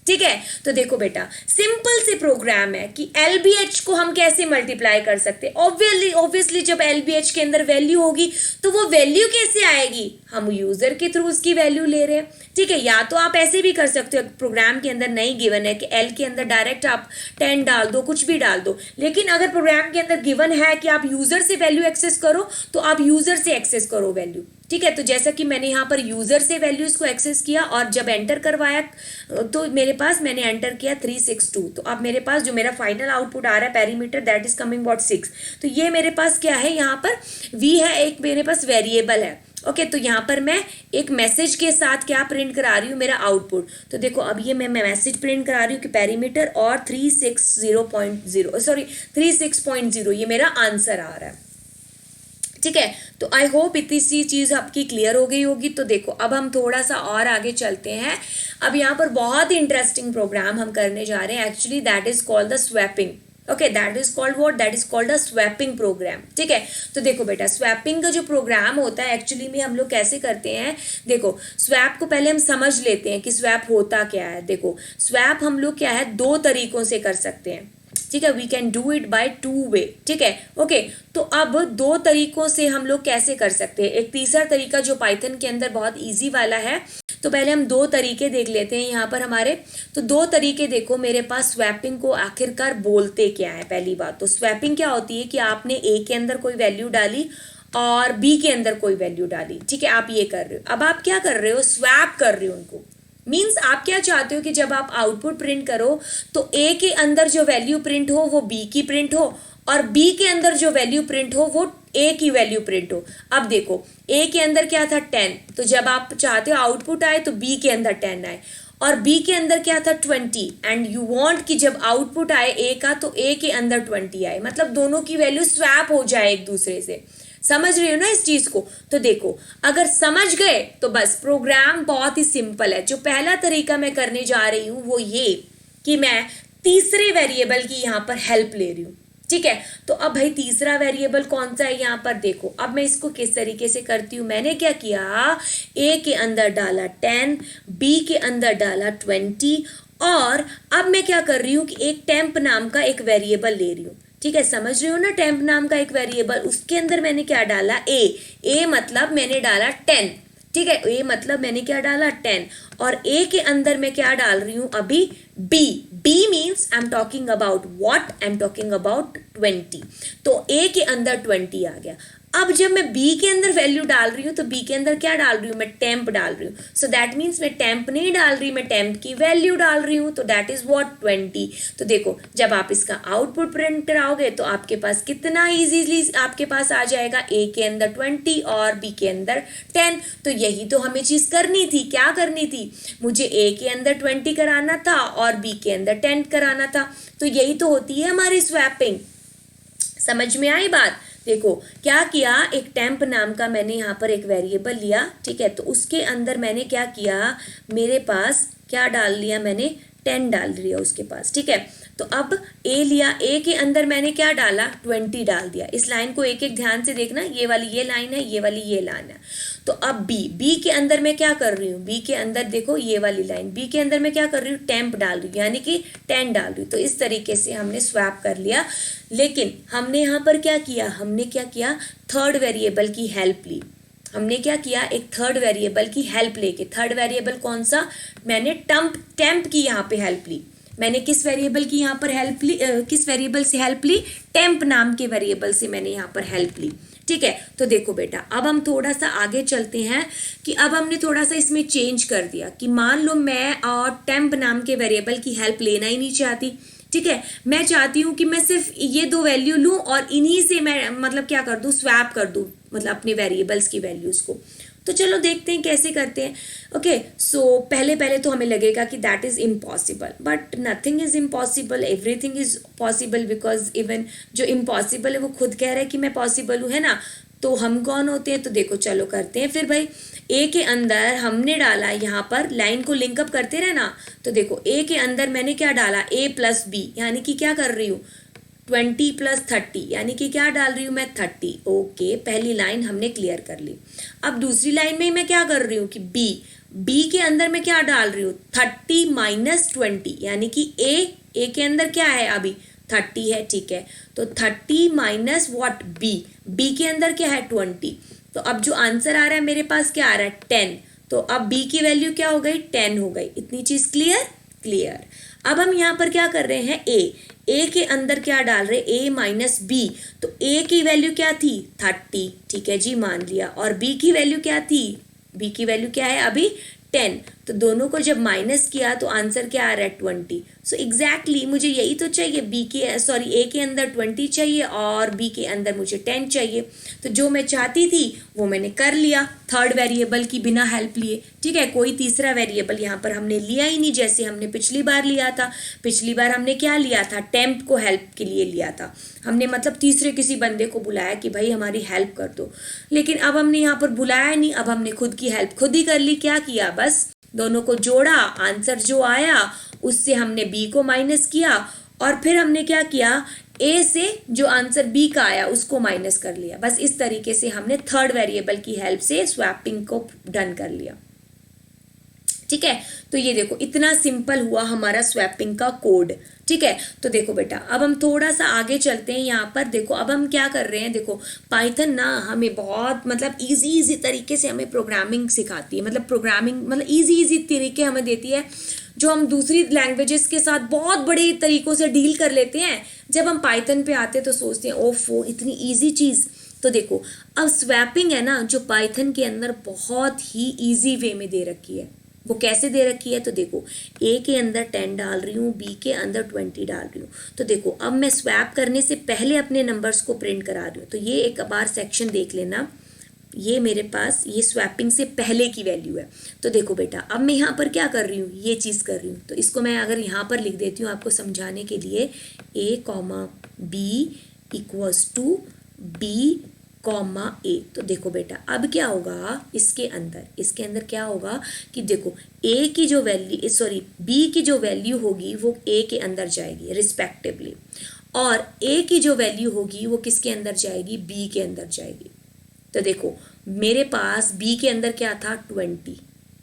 ठीक है, तो देखो बेटा, सिंपल से प्रोग्राम है कि LBH को हम कैसे मल्टीप्लाई कर सकते हैं। ऑब्वियसली जब LBH के अंदर वैल्यू होगी तो वो वैल्यू कैसे आएगी, हम यूजर के थ्रू उसकी वैल्यू ले रहे हैं। ठीक है, या तो आप ऐसे भी कर सकते हो, प्रोग्राम के अंदर नहीं गिवन है कि L के अंदर डायरेक्ट आप 10 डाल दो, कुछ भी डाल दो। लेकिन अगर प्रोग्राम के अंदर गिवन है कि आप यूजर से वैल्यू एक्सेस करो तो आप यूजर से एक्सेस करो वैल्यू। ठीक है, तो जैसा कि मैंने यहाँ पर यूजर से वैल्यूज को एक्सेस किया और जब एंटर करवाया तो मेरे पास, मैंने एंटर किया 362। तो अब मेरे पास जो मेरा फाइनल आउटपुट आ रहा है perimeter, that is coming what 6। तो ये मेरे पास क्या है, यहाँ पर v है, एक मेरे पास वेरिएबल है। ओके, तो यहाँ पर मैं एक मैसेज के साथ क्या प्रिंट करा रही हूँ, मेरा आउटपुट। तो देखो, अब ये मैं मैसेज प्रिंट करा रही हूँ कि पेरीमीटर और 36.0 ये मेरा आंसर आ रहा है। ठीक है, तो आई होप इतनी सी चीज़ आपकी क्लियर हो गई होगी। तो देखो, अब हम थोड़ा सा और आगे चलते हैं। अब यहाँ पर बहुत ही इंटरेस्टिंग प्रोग्राम हम करने जा रहे हैं। Actually that is called the swapping. Okay, that is called what, that is called the swapping program. ठीक है, तो देखो बेटा, स्वैपिंग का जो प्रोग्राम होता है एक्चुअली में हम लोग कैसे करते हैं, देखो स्वैप को पहले हम समझ लेते हैं कि स्वैप होता क्या है। देखो, स्वैप हम लोग क्या है, दो तरीकों से कर सकते हैं। ठीक है, we can do it by 2 way. ठीक है, ओके, तो अब दो तरीकों से हम लोग कैसे कर सकते हैं। एक तीसरा तरीका जो पाइथन के अंदर बहुत इजी वाला है। तो पहले हम दो तरीके देख लेते हैं यहाँ पर हमारे। तो दो तरीके देखो मेरे पास, स्वैपिंग को आखिरकार बोलते क्या है। पहली बात तो स्वैपिंग क्या होती है कि आपने ए के अंदर कोई वैल्यू डाली और बी के अंदर कोई वैल्यू डाली। ठीक है, आप ये कर रहे हो। अब आप क्या कर रहे हो, स्वैप कर रहे हो उनको। मीन्स आप क्या चाहते हो कि जब आप आउटपुट प्रिंट करो तो ए के अंदर जो वैल्यू प्रिंट हो वो बी की प्रिंट हो, और बी के अंदर जो वैल्यू प्रिंट हो वो ए की वैल्यू प्रिंट हो। अब देखो, ए के अंदर क्या था 10, तो जब आप चाहते हो आउटपुट आए तो बी के अंदर 10 आए, और बी के अंदर क्या था 20, एंड यू वांट कि जब आउटपुट आए ए का तो ए के अंदर 20 आए, मतलब दोनों की वैल्यू स्वैप हो जाए एक दूसरे से। समझ रहे हो ना इस चीज को। तो देखो, अगर समझ गए तो बस प्रोग्राम बहुत ही सिंपल है। जो पहला तरीका मैं करने जा रही हूं वो ये कि मैं तीसरे वेरिएबल की यहाँ पर हेल्प ले रही हूँ। ठीक है, तो अब भाई तीसरा वेरिएबल कौन सा है यहाँ पर, देखो अब मैं इसको किस तरीके से करती हूँ। मैंने क्या किया, ए के अंदर डाला 10, बी के अंदर डाला 20, और अब मैं क्या कर रही हूँ कि एक टेम्प नाम का एक वेरिएबल ले रही हूँ। ठीक है, समझ रहे हो ना, टेम्प नाम का एक वेरिएबल, उसके अंदर मैंने क्या डाला, ए मतलब मैंने डाला 10। ठीक है, ए मतलब मैंने क्या डाला 10, और ए के अंदर मैं क्या डाल रही हूं अभी, B means I am talking about what, I am talking about 20। तो ए के अंदर 20 आ गया। अब जब मैं बी के अंदर वैल्यू डाल रही हूँ तो बी के अंदर क्या डाल रही हूँ, मैं टेम्प डाल रही हूँ. सो दैट मीन्स मैं टेम्प नहीं डाल रही, मैं टेम्प की वैल्यू डाल रही हूँ. तो दैट इज व्हाट 20. तो देखो जब आप इसका आउटपुट प्रिंट कराओगे तो आपके पास कितना इजीली आपके पास आ जाएगा, ए के अंदर 20 और बी के अंदर 10. तो यही तो हमें चीज करनी थी. क्या करनी थी, मुझे ए के अंदर 20 कराना था और बी के अंदर 10 कराना था. तो यही तो होती है हमारी स्वैपिंग. समझ में आई बात. देखो क्या किया, एक टेम्प नाम का मैंने यहाँ पर एक वेरिएबल लिया. ठीक है, तो उसके अंदर मैंने क्या किया, मेरे पास क्या डाल लिया, मैंने 10 डाल दिया उसके पास. ठीक है, तो अब ए लिया, ए के अंदर मैंने क्या डाला, 20 डाल दिया. इस लाइन को एक एक ध्यान से देखना, ये वाली ये लाइन है, ये वाली ये लाइन है. तो अब बी के अंदर मैं क्या कर रही हूँ, बी के अंदर देखो ये वाली लाइन, बी के अंदर मैं क्या कर रही हूँ, टेम्प डाल रही हूँ, यानी कि 10 डाल रही हूँ. तो इस तरीके से हमने स्वैप कर लिया. लेकिन हमने यहाँ पर क्या किया, हमने क्या किया, थर्ड वेरिएबल की हेल्प ली. हमने क्या किया, एक थर्ड वेरिएबल की हेल्प लेके, थर्ड वेरिएबल कौन सा, मैंने टेम्प की यहाँ पे हेल्प ली. मैंने किस वेरिएबल की यहाँ पर हेल्प ली, किस वेरिएबल से हेल्प ली, टेम्प नाम के वेरिएबल से मैंने यहाँ पर हेल्प ली. ठीक है, तो देखो बेटा अब हम थोड़ा सा आगे चलते हैं कि अब हमने थोड़ा सा इसमें चेंज कर दिया कि मान लो मैं टेम्प नाम के वेरिएबल की हेल्प लेना ही नहीं चाहती. ठीक है, मैं चाहती हूँ कि मैं सिर्फ ये दो वैल्यू लूँ और इन्हीं से मैं मतलब क्या कर दूँ, स्वैप कर दूँ मतलब अपने वेरिएबल्स की वैल्यूज़ को. तो चलो देखते हैं कैसे करते हैं. ओके, सो पहले तो हमें लगेगा कि that is impossible, but nothing is impossible, everything is possible, because even जो इम्पॉसिबल है वो खुद कह रहा है कि मैं पॉसिबल हूँ, है ना. तो हम कौन होते हैं, तो देखो चलो करते हैं फिर भाई. ए के अंदर हमने डाला, यहाँ पर लाइन को लिंकअप करते रहना. तो देखो ए के अंदर मैंने क्या डाला, ए प्लस बी, यानी कि क्या कर रही हूँ, 20 प्लस 30, यानी कि क्या डाल रही हूँ मैं, 30. ओके, पहली लाइन हमने क्लियर कर ली. अब दूसरी लाइन में मैं क्या कर रही हूँ कि बी के अंदर मैं क्या डाल रही हूँ, 30 माइनस 20, यानी कि ए के अंदर क्या है अभी 30 है. ठीक है, तो 30 माइनस व्हाट, बी के अंदर क्या है 20. तो अब जो आंसर आ रहा है मेरे पास क्या आ रहा है, 10. तो अब बी की वैल्यू क्या हो गई, 10 हो गई. इतनी चीज क्लियर. अब हम यहाँ पर क्या कर रहे हैं, ए के अंदर क्या डाल रहे, ए माइनस बी. तो ए की वैल्यू क्या थी, 30. ठीक है जी, मान लिया. और बी की वैल्यू क्या थी, बी की वैल्यू क्या है अभी 10. तो दोनों को जब माइनस किया तो आंसर क्या आ रहा है 20. सो एग्जैक्टली मुझे यही तो चाहिए, ए के अंदर 20 चाहिए और बी के अंदर मुझे 10 चाहिए. तो जो मैं चाहती थी वो मैंने कर लिया थर्ड वेरिएबल की बिना हेल्प लिए. ठीक है, कोई तीसरा वेरिएबल यहाँ पर हमने लिया ही नहीं, जैसे हमने पिछली बार लिया था. पिछली बार हमने क्या लिया था, टेम्प को हेल्प के लिए लिया था हमने, मतलब तीसरे किसी बंदे को बुलाया कि भाई हमारी हेल्प कर दो. लेकिन अब हमने यहाँ पर बुलाया नहीं, अब हमने खुद की हेल्प खुद ही कर ली. क्या किया, बस दोनों को जोड़ा, आंसर जो आया उससे हमने बी को माइनस किया और फिर हमने क्या किया, ए से जो आंसर बी का आया उसको माइनस कर लिया. बस इस तरीके से हमने थर्ड वेरिएबल की हेल्प से स्वैपिंग को डन कर लिया. ठीक है, तो ये देखो इतना सिंपल हुआ हमारा स्वैपिंग का कोड. ठीक है, तो देखो बेटा अब हम थोड़ा सा आगे चलते हैं. यहाँ पर देखो अब हम क्या कर रहे हैं, देखो पाइथन ना हमें बहुत मतलब इजी तरीके से हमें प्रोग्रामिंग सिखाती है, मतलब प्रोग्रामिंग मतलब इजी तरीके हमें देती है जो हम दूसरी लैंग्वेजेस के साथ बहुत बड़े तरीकों से डील कर लेते हैं. जब हम पाइथन पे आते हैं तो सोचते हैं ओफो इतनी ईजी चीज़. तो देखो अब स्वैपिंग है ना, जो पाइथन के अंदर बहुत ही ईजी वे में दे रखी है. वो कैसे दे रखी है, तो देखो ए के अंदर 10 डाल रही हूँ, बी के अंदर 20 डाल रही हूँ. तो देखो अब मैं स्वैप करने से पहले अपने नंबर्स को प्रिंट करा रही हूँ. तो ये एक बार सेक्शन देख लेना, ये मेरे पास ये स्वैपिंग से पहले की वैल्यू है. तो देखो बेटा अब मैं यहाँ पर क्या कर रही हूँ, ये चीज़ कर रही हूँ. तो इसको मैं अगर यहाँ पर लिख देती हूँ आपको समझाने के लिए, A comma B equals to B comma A. तो देखो बेटा अब क्या होगा, इसके अंदर क्या होगा कि देखो ए की जो वैल्यू बी की जो वैल्यू होगी वो ए के अंदर जाएगी रिस्पेक्टिवली, और ए की जो वैल्यू होगी वो किसके अंदर जाएगी, बी के अंदर जाएगी. तो देखो मेरे पास बी के अंदर क्या था 20.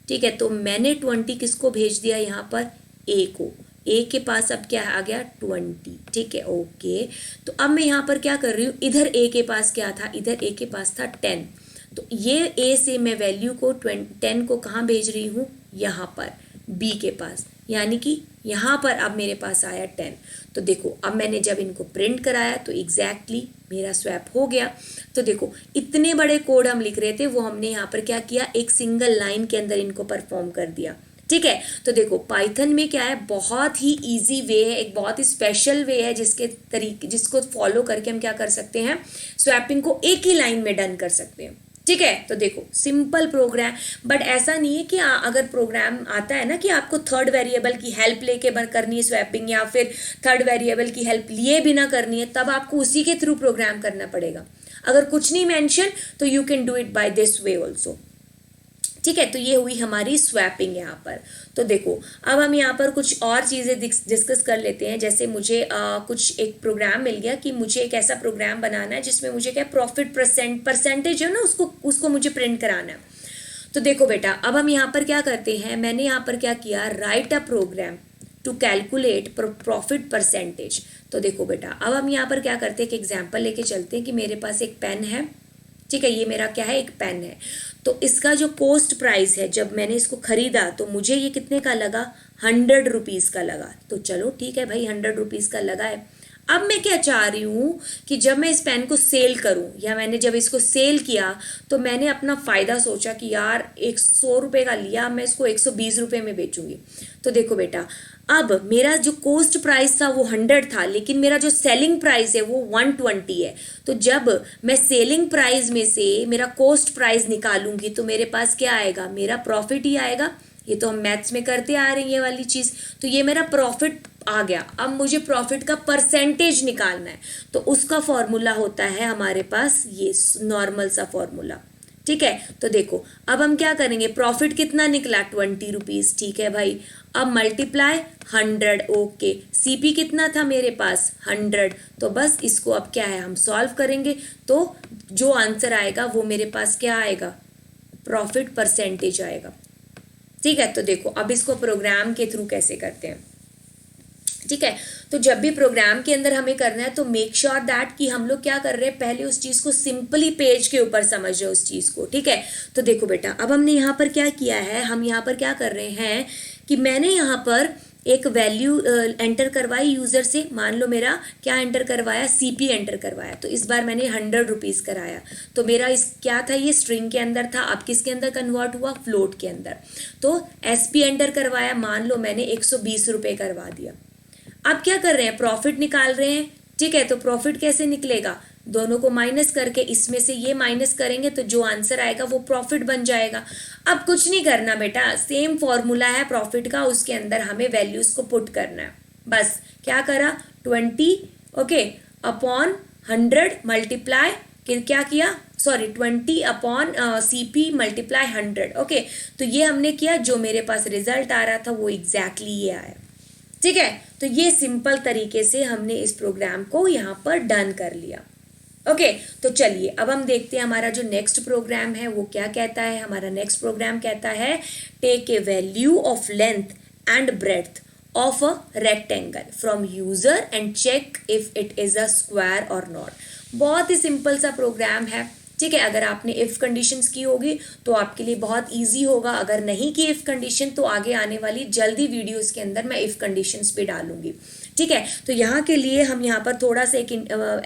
ठीक है, तो मैंने 20 किसको भेज दिया यहाँ पर, ए को. ए के पास अब क्या आ गया 20. ठीक है, ओके. तो अब मैं यहाँ पर क्या कर रही हूँ, इधर ए के पास क्या था, इधर ए के पास था 10. तो ये ए से मैं वैल्यू को 10 को कहाँ भेज रही हूँ, यहाँ पर बी के पास. यानी कि यहाँ पर अब मेरे पास आया 10। तो देखो अब मैंने जब इनको प्रिंट कराया तो एग्जैक्टली मेरा स्वैप हो गया। तो देखो इतने बड़े कोड हम लिख रहे थे वो हमने यहाँ पर क्या किया, एक सिंगल लाइन के अंदर इनको परफॉर्म कर दिया। ठीक है, तो देखो पाइथन में क्या है, बहुत ही इजी वे है, एक बहुत ही स्पेशल वे है जिसको फॉलो करके हम क्या कर सकते हैं, स्वैपिंग को एक ही लाइन में डन कर सकते हैं। ठीक है, तो देखो सिंपल प्रोग्राम, बट ऐसा नहीं है कि अगर प्रोग्राम आता है ना कि आपको थर्ड वेरिएबल की हेल्प लेके करनी है स्वैपिंग, या फिर थर्ड वेरिएबल की हेल्प लिए बिना करनी है, तब आपको उसी के थ्रू प्रोग्राम करना पड़ेगा। अगर कुछ नहीं मेंशन तो you can do it by this way also. ठीक है, तो ये हुई हमारी स्वैपिंग यहाँ पर। तो देखो अब हम यहाँ पर कुछ और चीज़ें डिस्कस कर लेते हैं। जैसे मुझे कुछ एक प्रोग्राम मिल गया कि मुझे एक ऐसा प्रोग्राम बनाना है जिसमें मुझे क्या प्रॉफिट परसेंटेज है ना, उसको मुझे प्रिंट कराना है। तो देखो बेटा अब हम यहाँ पर क्या करते हैं, मैंने यहाँ पर क्या किया, write a program to calculate profit percentage. तो देखो बेटा अब हम यहाँ पर क्या करते हैं, एक एग्जाम्पल लेके चलते हैं कि मेरे पास एक पेन है। ठीक है, ये मेरा क्या है, एक पेन है। तो इसका जो कॉस्ट प्राइस है, जब मैंने इसको खरीदा तो मुझे ये कितने का लगा, 100 रुपीज़ का लगा। तो चलो ठीक है भाई, 100 रुपीज़ का लगा है। अब मैं क्या चाह रही हूँ कि जब मैं इस पेन को सेल करूँ, या मैंने जब इसको सेल किया तो मैंने अपना फ़ायदा सोचा कि यार 100 रुपये का लिया, मैं इसको 120 रुपये में बेचूंगी। तो देखो बेटा अब मेरा जो कॉस्ट प्राइस था वो 100 था, लेकिन मेरा जो सेलिंग प्राइस है वो 120 है। तो जब मैं सेलिंग प्राइस में से मेरा कॉस्ट प्राइस निकालूंगी तो मेरे पास क्या आएगा, मेरा प्रॉफिट ही आएगा। ये तो हम मैथ्स में करते आ रहे हैं ये वाली चीज़। तो ये मेरा प्रॉफिट आ गया। अब मुझे प्रॉफिट का परसेंटेज निकालना है, तो उसका फॉर्मूला होता है हमारे पास ये नॉर्मल सा फॉर्मूला। ठीक है, तो देखो अब हम क्या करेंगे, प्रॉफिट कितना निकला, 20 रुपीज़। ठीक है भाई, अब मल्टीप्लाई 100। ओके, सीपी कितना था मेरे पास, 100। तो बस इसको अब क्या है, हम सॉल्व करेंगे तो जो आंसर आएगा वो मेरे पास क्या आएगा, प्रॉफिट परसेंटेज आएगा। ठीक है, तो देखो अब इसको प्रोग्राम के थ्रू कैसे करते हैं। ठीक है, तो जब भी प्रोग्राम के अंदर हमें करना है तो मेक श्योर दैट कि हम लोग क्या कर रहे हैं, पहले उस चीज़ को सिंपली पेज के ऊपर समझ रहे हैं उस चीज़ को। ठीक है, तो देखो बेटा अब हमने यहाँ पर क्या किया है, हम यहाँ पर क्या कर रहे हैं कि मैंने यहाँ पर एक वैल्यू एंटर करवाई यूज़र से। मान लो मेरा क्या एंटर करवाया, सीपी एंटर करवाया। तो इस बार मैंने 100 रुपीज़ कराया। तो मेरा इस क्या था, ये स्ट्रिंग के अंदर था। अब किसके अंदर कन्वर्ट हुआ, फ्लोट के अंदर। तो एसपी एंटर करवाया, मान लो मैंने 120 रुपये करवा दिया। अब क्या कर रहे हैं, प्रॉफिट निकाल रहे हैं। ठीक है, तो प्रॉफिट कैसे निकलेगा, दोनों को माइनस करके इसमें से ये माइनस करेंगे तो जो आंसर आएगा वो प्रॉफिट बन जाएगा। अब कुछ नहीं करना बेटा, सेम फॉर्मूला है प्रॉफिट का, उसके अंदर हमें वैल्यूज को पुट करना है। बस क्या करा, 20 ओके अपॉन 100 मल्टीप्लाई क्या किया, sorry 20 upon CP multiply 100। Okay, तो ये हमने किया, जो मेरे पास रिजल्ट आ रहा था वो एग्जैक्टली ये आया। ठीक है, तो ये सिंपल तरीके से हमने इस प्रोग्राम को यहाँ पर डन कर लिया। ओके, तो चलिए अब हम देखते हैं हमारा जो नेक्स्ट प्रोग्राम है वो क्या कहता है। हमारा नेक्स्ट प्रोग्राम कहता है take a value of length and breadth of a rectangle from user and check if it is a square और नॉट। बहुत ही सिंपल सा प्रोग्राम है। ठीक है, अगर आपने इफ़ कंडीशंस की होगी तो आपके लिए बहुत इजी होगा। अगर नहीं की इफ़ कंडीशन तो आगे आने वाली जल्दी वीडियोस के अंदर मैं इफ़ कंडीशंस भी डालूंगी। ठीक है, तो यहाँ के लिए हम यहाँ पर थोड़ा सा एक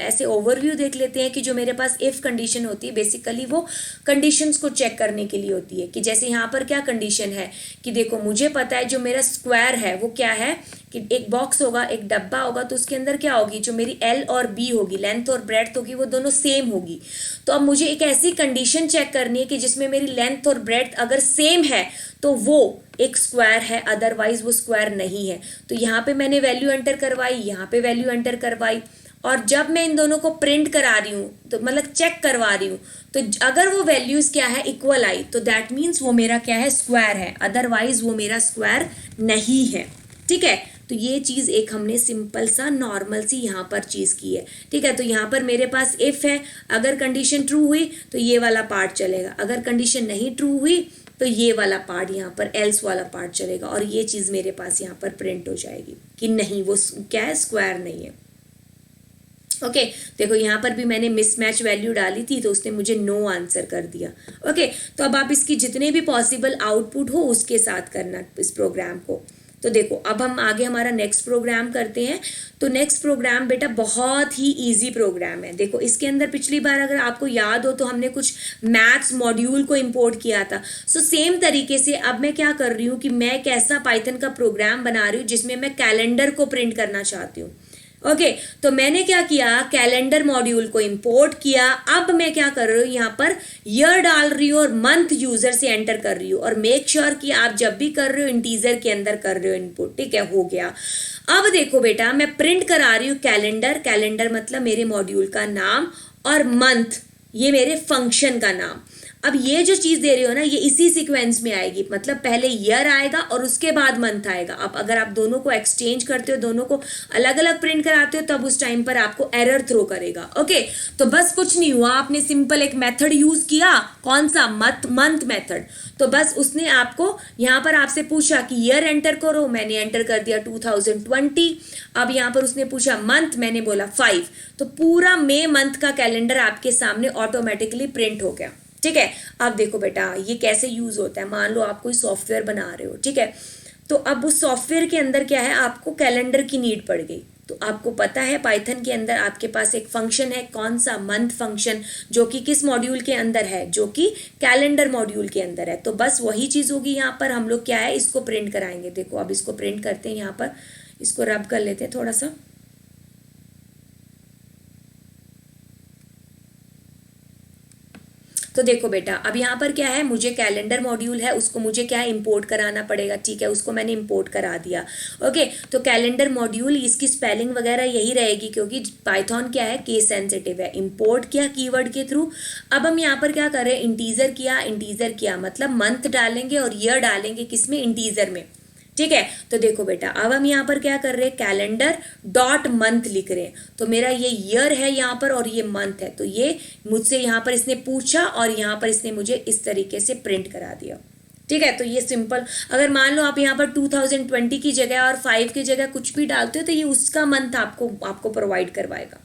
ऐसे ओवरव्यू देख लेते हैं कि जो मेरे पास इफ़ कंडीशन होती है बेसिकली वो कंडीशंस को चेक करने के लिए होती है। कि जैसे यहाँ पर क्या कंडीशन है कि देखो मुझे पता है जो मेरा स्क्वायर है वो क्या है, कि एक बॉक्स होगा, एक डब्बा होगा, तो उसके अंदर क्या होगी, जो मेरी एल और बी होगी, लेंथ और ब्रेड्थ होगी, वो दोनों सेम होगी। तो अब मुझे एक ऐसी कंडीशन चेक करनी है कि जिसमें मेरी लेंथ और ब्रेड्थ अगर सेम है तो वो एक स्क्वायर है, अदरवाइज वो स्क्वायर नहीं है। तो यहाँ पे मैंने वैल्यू एंटर करवाई, यहाँ पे वैल्यू एंटर करवाई, और जब मैं इन दोनों को प्रिंट करा रही हूँ तो मतलब चेक करवा रही हूँ, तो अगर वो वैल्यूज क्या है इक्वल आई तो दैट मीन्स वो मेरा क्या है, स्क्वायर है, अदरवाइज वो मेरा स्क्वायर नहीं है। ठीक है, तो ये चीज़ एक हमने सिंपल सा नॉर्मल सी यहाँ पर चीज़ की है। ठीक है, तो यहाँ पर मेरे पास इफ़ है, अगर कंडीशन ट्रू हुई तो ये वाला पार्ट चलेगा, अगर कंडीशन नहीं ट्रू हुई तो ये वाला पार्ट यहाँ पर एल्स वाला पार्ट चलेगा, और ये चीज़ मेरे पास यहाँ पर प्रिंट हो जाएगी कि नहीं वो क्या है, स्क्वायर नहीं है। ओके, देखो यहाँ पर भी मैंने मिसमैच वैल्यू डाली थी तो उसने मुझे नो आंसर कर दिया। ओके, तो अब आप इसकी जितने भी पॉसिबल आउटपुट हो उसके साथ करना इस प्रोग्राम को। तो देखो अब हम आगे हमारा नेक्स्ट प्रोग्राम करते हैं। तो नेक्स्ट प्रोग्राम बेटा बहुत ही इजी प्रोग्राम है। देखो इसके अंदर पिछली बार अगर आपको याद हो तो हमने कुछ मैथ्स मॉड्यूल को इंपोर्ट किया था। सो सेम तरीके से अब मैं क्या कर रही हूँ कि मैं एक ऐसा पाइथन का प्रोग्राम बना रही हूँ जिसमें मैं कैलेंडर को प्रिंट करना चाहती हूँ। ओके तो मैंने क्या किया, कैलेंडर मॉड्यूल को इंपोर्ट किया। अब मैं क्या कर रही हूँ, यहाँ पर ईयर डाल रही हूँ और मंथ यूजर से एंटर कर रही हूँ। और मेक श्योर कि आप जब भी कर रहे हो इंटीजर के अंदर कर रहे हो इनपुट, ठीक है, हो गया। अब देखो बेटा मैं प्रिंट करा रही हूँ कैलेंडर, कैलेंडर मतलब मेरे मॉड्यूल का नाम, और मंथ ये मेरे फंक्शन का नाम। अब ये जो चीज दे रही हो ना ये इसी सीक्वेंस में आएगी, मतलब पहले ईयर आएगा और उसके बाद मंथ आएगा। अब अगर आप दोनों को एक्सचेंज करते हो, दोनों को अलग अलग प्रिंट कराते हो, तब उस टाइम पर आपको एरर थ्रो करेगा। ओके तो बस कुछ नहीं हुआ, आपने सिंपल एक मेथड यूज किया, कौन सा, मंथ मेथड। तो बस उसने आपको यहाँ पर आपसे पूछा कि ईयर एंटर करो, मैंने एंटर कर दिया 2020। अब यहाँ पर उसने पूछा मंथ, मैंने बोला 5। तो पूरा मई मंथ का कैलेंडर आपके सामने ऑटोमेटिकली प्रिंट हो गया। ठीक है, अब देखो बेटा ये कैसे यूज होता है। मान लो आप कोई सॉफ्टवेयर बना रहे हो, ठीक है, तो अब उस सॉफ्टवेयर के अंदर क्या है, आपको कैलेंडर की नीड पड़ गई। तो आपको पता है पाइथन के अंदर आपके पास एक फंक्शन है, कौन सा, मंथ फंक्शन, जो कि किस मॉड्यूल के अंदर है, जो कि कैलेंडर मॉड्यूल के अंदर है। तो बस वही चीज होगी यहाँ पर, हम लोग क्या है इसको प्रिंट कराएंगे। देखो अब इसको प्रिंट करते हैं, यहाँ पर इसको रब कर लेते हैं थोड़ा सा। तो देखो बेटा अब यहाँ पर क्या है, मुझे कैलेंडर मॉड्यूल है उसको मुझे क्या इंपोर्ट कराना पड़ेगा। ठीक है, उसको मैंने इंपोर्ट करा दिया। ओके तो कैलेंडर मॉड्यूल, इसकी स्पेलिंग वगैरह यही रहेगी क्योंकि पाइथन क्या है, केस सेंसिटिव है। इंपोर्ट किया कीवर्ड के थ्रू। अब हम यहाँ पर क्या कर रहे हैं, इंटीजर किया, इंटीजर किया मतलब मंथ डालेंगे और ईयर डालेंगे किसमें, इंटीजर में। ठीक है, तो देखो बेटा अब हम यहाँ पर क्या कर रहे हैं, कैलेंडर डॉट मंथ लिख रहे हैं। तो मेरा ये ईयर है यहाँ पर और ये मंथ है। तो ये मुझसे यहाँ पर इसने पूछा और यहाँ पर इसने मुझे इस तरीके से प्रिंट करा दिया। ठीक है, तो ये सिंपल। अगर मान लो आप यहाँ पर 2020 की जगह और 5 की जगह कुछ भी डालते हो तो ये उसका मंथ आपको प्रोवाइड करवाएगा।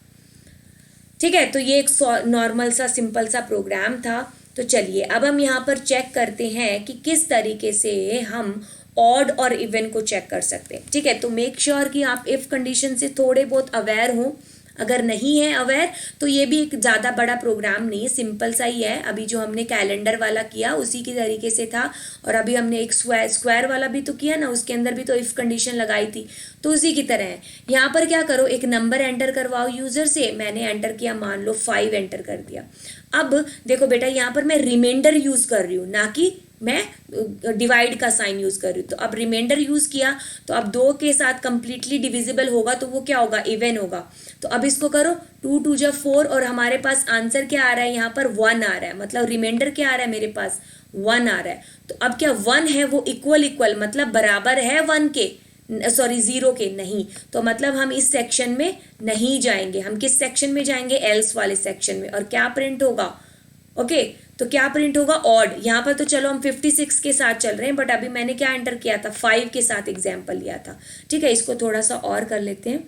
ठीक है, तो ये एक नॉर्मल सा सिंपल सा प्रोग्राम था। तो चलिए अब हम यहाँ पर चेक करते हैं कि किस तरीके से हम ऑड और इवन को चेक कर सकते हैं। ठीक है, तो मेक श्योर कि आप इफ कंडीशन से थोड़े बहुत अवेयर हो। अगर नहीं है अवेयर तो ये भी एक ज़्यादा बड़ा प्रोग्राम नहीं है, सिंपल सा ही है। अभी जो हमने कैलेंडर वाला किया उसी की तरीके से था, और अभी हमने एक स्क्वायर वाला भी तो किया ना, उसके अंदर भी तो इफ कंडीशन लगाई थी, तो उसी की तरह है। यहाँ पर क्या करो, एक नंबर एंटर करवाओ यूजर से। मैंने एंटर किया, मान लो 5 एंटर कर दिया। अब देखो बेटा यहाँ पर मैं रिमाइंडर यूज कर रही हूँ, ना कि मैं डिवाइड का साइन यूज कर रही हूँ। तो अब रिमाइंडर यूज किया तो अब 2 के साथ कंप्लीटली डिविजिबल होगा तो वो क्या होगा, इवन होगा। तो अब इसको करो 2 2 जा 4 और हमारे पास आंसर क्या आ रहा है, यहाँ पर 1 आ रहा है। मतलब रिमाइंडर क्या आ रहा है, मेरे पास 1 आ रहा है। तो अब क्या 1 है वो इक्वल मतलब बराबर है 1 के, सॉरी 0 के नहीं। तो मतलब हम इस सेक्शन में नहीं जाएंगे। हम किस सेक्शन में जाएंगे, एल्स वाले सेक्शन में। और क्या प्रिंट होगा, ओके तो क्या प्रिंट होगा, ऑड। यहाँ पर तो चलो हम 56 के साथ चल रहे हैं, बट अभी मैंने क्या एंटर किया था, 5 के साथ एग्जाम्पल लिया था। ठीक है, इसको थोड़ा सा और कर लेते हैं।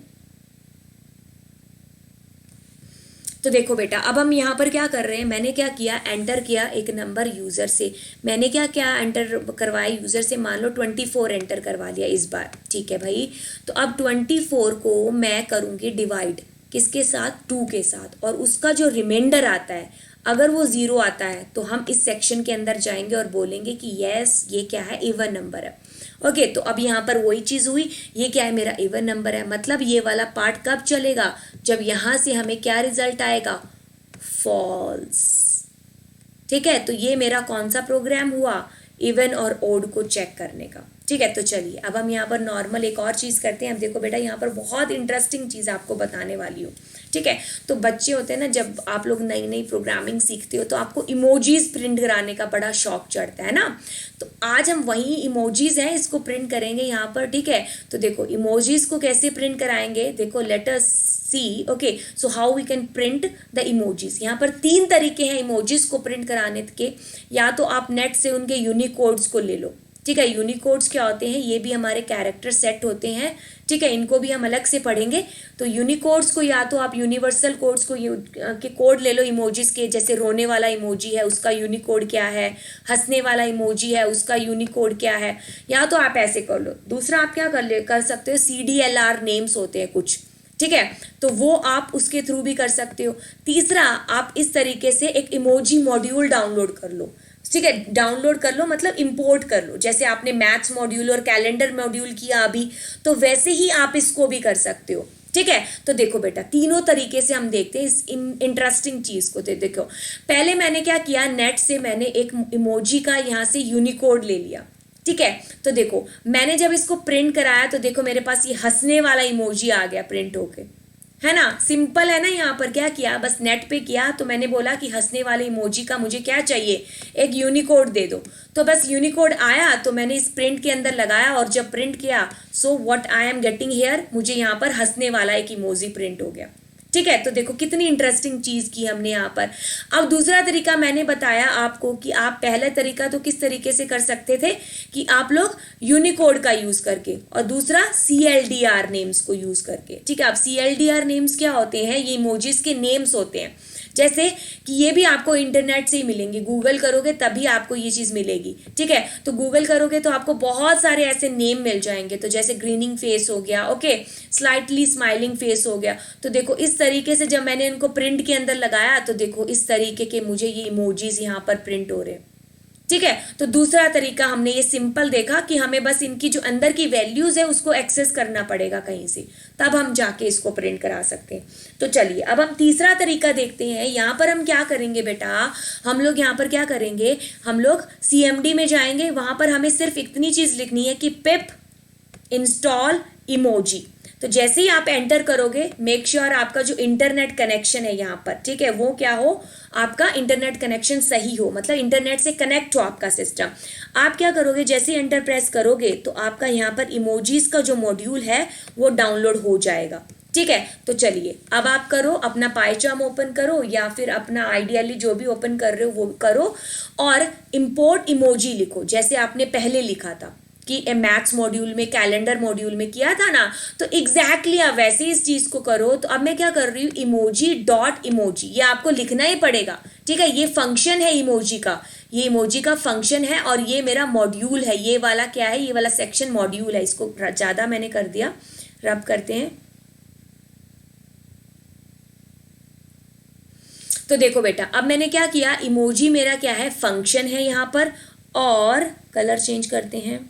तो देखो बेटा अब हम यहाँ पर क्या कर रहे हैं, मैंने क्या किया, एंटर किया एक नंबर यूजर से। मैंने क्या क्या एंटर करवाया यूजर से, मान लो 24 एंटर करवा लिया इस बार। ठीक है भाई, तो अब 24 को मैं करूँगी डिवाइड किसके साथ, 2 के साथ। और उसका जो रिमाइंडर आता है अगर वो 0 आता है तो हम इस सेक्शन के अंदर जाएंगे और बोलेंगे कि यस ये क्या है, इवन नंबर है। ओके तो अब यहाँ पर वही चीज हुई, ये क्या है, मेरा इवन नंबर है। मतलब ये वाला पार्ट कब चलेगा, जब यहाँ से हमें क्या रिजल्ट आएगा, फॉल्स। ठीक है, तो ये मेरा कौन सा प्रोग्राम हुआ, इवन और ओड को चेक करने का। ठीक है, तो चलिए अब हम यहाँ पर नॉर्मल एक और चीज़ करते हैं। अब देखो बेटा यहाँ पर बहुत इंटरेस्टिंग चीज़ आपको बताने वाली हूँ। ठीक है, तो बच्चे होते हैं ना, जब आप लोग नई नई प्रोग्रामिंग सीखते हो तो आपको इमोजीज प्रिंट कराने का बड़ा शौक चढ़ता है ना। तो आज हम वही इमोजीज हैं इसको प्रिंट करेंगे यहाँ पर। ठीक है, तो देखो इमोजीज को कैसे प्रिंट कराएंगे, देखो let us see. Okay so how we can print the emojis. यहाँ पर 3 तरीके हैं इमोजीज को प्रिंट कराने के। या तो आप नेट से उनके यूनिकोड्स को ले लो, ठीक है। यूनिकोड्स क्या होते हैं, ये भी हमारे कैरेक्टर सेट होते हैं, ठीक है, इनको भी हम अलग से पढ़ेंगे। तो यूनिकोड्स को या तो आप यूनिवर्सल कोड्स को के कोड ले लो इमोजीज के, जैसे रोने वाला इमोजी है उसका यूनिकोड क्या है, हंसने वाला इमोजी है उसका यूनिकोड क्या है, या तो आप ऐसे कर लो। दूसरा आप क्या कर सकते हो, CDLR नेम्स होते हैं कुछ, ठीक है, तो वो आप उसके थ्रू भी कर सकते हो। तीसरा, आप इस तरीके से एक इमोजी मॉड्यूल डाउनलोड कर लो, ठीक है, डाउनलोड कर लो मतलब इंपोर्ट कर लो, जैसे आपने मैथ्स मॉड्यूल और कैलेंडर मॉड्यूल किया अभी, तो वैसे ही आप इसको भी कर सकते हो, ठीक है। तो देखो बेटा, तीनों तरीके से हम देखते हैं इस इंटरेस्टिंग चीज को। देखो पहले मैंने क्या किया, नेट से मैंने एक इमोजी का यहाँ से यूनिकोड ले लिया, ठीक है। तो देखो मैंने जब इसको प्रिंट कराया तो देखो मेरे पास ये हंसने वाला इमोजी आ गया प्रिंट होके, है ना, सिंपल है ना। यहाँ पर क्या किया, बस नेट पे किया, तो मैंने बोला कि हंसने वाले इमोजी का मुझे क्या चाहिए, एक यूनिकोड दे दो, तो बस यूनिकोड आया, तो मैंने इस प्रिंट के अंदर लगाया और जब प्रिंट किया, so what I am getting here, मुझे यहाँ पर हंसने वाला एक इमोजी प्रिंट हो गया, ठीक है। तो देखो कितनी इंटरेस्टिंग चीज की हमने यहाँ पर। अब दूसरा तरीका मैंने बताया आपको कि आप पहला तरीका तो किस तरीके से कर सकते थे कि आप लोग यूनिकोड का यूज करके, और दूसरा CLDR नेम्स को यूज करके, ठीक है। अब CLDR नेम्स क्या होते हैं, ये इमोजीज के नेम्स होते हैं, जैसे कि ये भी आपको इंटरनेट से ही मिलेंगे, गूगल करोगे तभी आपको ये चीज़ मिलेगी, ठीक है। तो गूगल करोगे तो आपको बहुत सारे ऐसे नेम मिल जाएंगे, तो जैसे ग्रीनिंग फेस हो गया, ओके, स्लाइटली स्माइलिंग फेस हो गया। तो देखो इस तरीके से जब मैंने इनको प्रिंट के अंदर लगाया तो देखो इस तरीके के मुझे ये इमोजीज यहाँ पर प्रिंट हो रहे हैं, ठीक है। तो दूसरा तरीका हमने ये सिंपल देखा कि हमें बस इनकी जो अंदर की वैल्यूज है उसको एक्सेस करना पड़ेगा कहीं से, तब हम जाके इसको प्रिंट करा सकते हैं। तो चलिए अब हम तीसरा तरीका देखते हैं। यहाँ पर हम क्या करेंगे बेटा, हम लोग यहाँ पर क्या करेंगे, हम लोग CMD में जाएंगे, वहां पर हमें सिर्फ इतनी चीज लिखनी है कि पिप इंस्टॉल इमोजी। तो जैसे ही आप एंटर करोगे, मेक श्योर आपका जो इंटरनेट कनेक्शन है यहाँ पर, ठीक है, वो क्या हो, आपका इंटरनेट कनेक्शन सही हो, मतलब इंटरनेट से कनेक्ट हो आपका सिस्टम। आप क्या करोगे, जैसे ही एंटर प्रेस करोगे तो आपका यहाँ पर इमोजीज का जो मॉड्यूल है वो डाउनलोड हो जाएगा, ठीक है। तो चलिए अब आप करो, अपना पाइचार्म ओपन करो या फिर अपना आइडियली जो भी ओपन कर रहे हो वो करो, और इंपोर्ट इमोजी लिखो, जैसे आपने पहले लिखा था कि मैथ्स मॉड्यूल में, कैलेंडर मॉड्यूल में किया था ना, तो एग्जैक्टली आप वैसे इस चीज को करो। तो अब मैं क्या कर रही हूँ, इमोजी डॉट इमोजी, ये आपको लिखना ही पड़ेगा, ठीक है। ये फंक्शन है इमोजी का, ये इमोजी का फंक्शन है, और ये मेरा मॉड्यूल है, ये वाला क्या है, ये वाला सेक्शन मॉड्यूल है। इसको ज्यादा मैंने कर दिया, रब करते हैं। तो देखो बेटा, अब मैंने क्या किया, इमोजी मेरा क्या है, फंक्शन है यहाँ पर, और कलर चेंज करते हैं,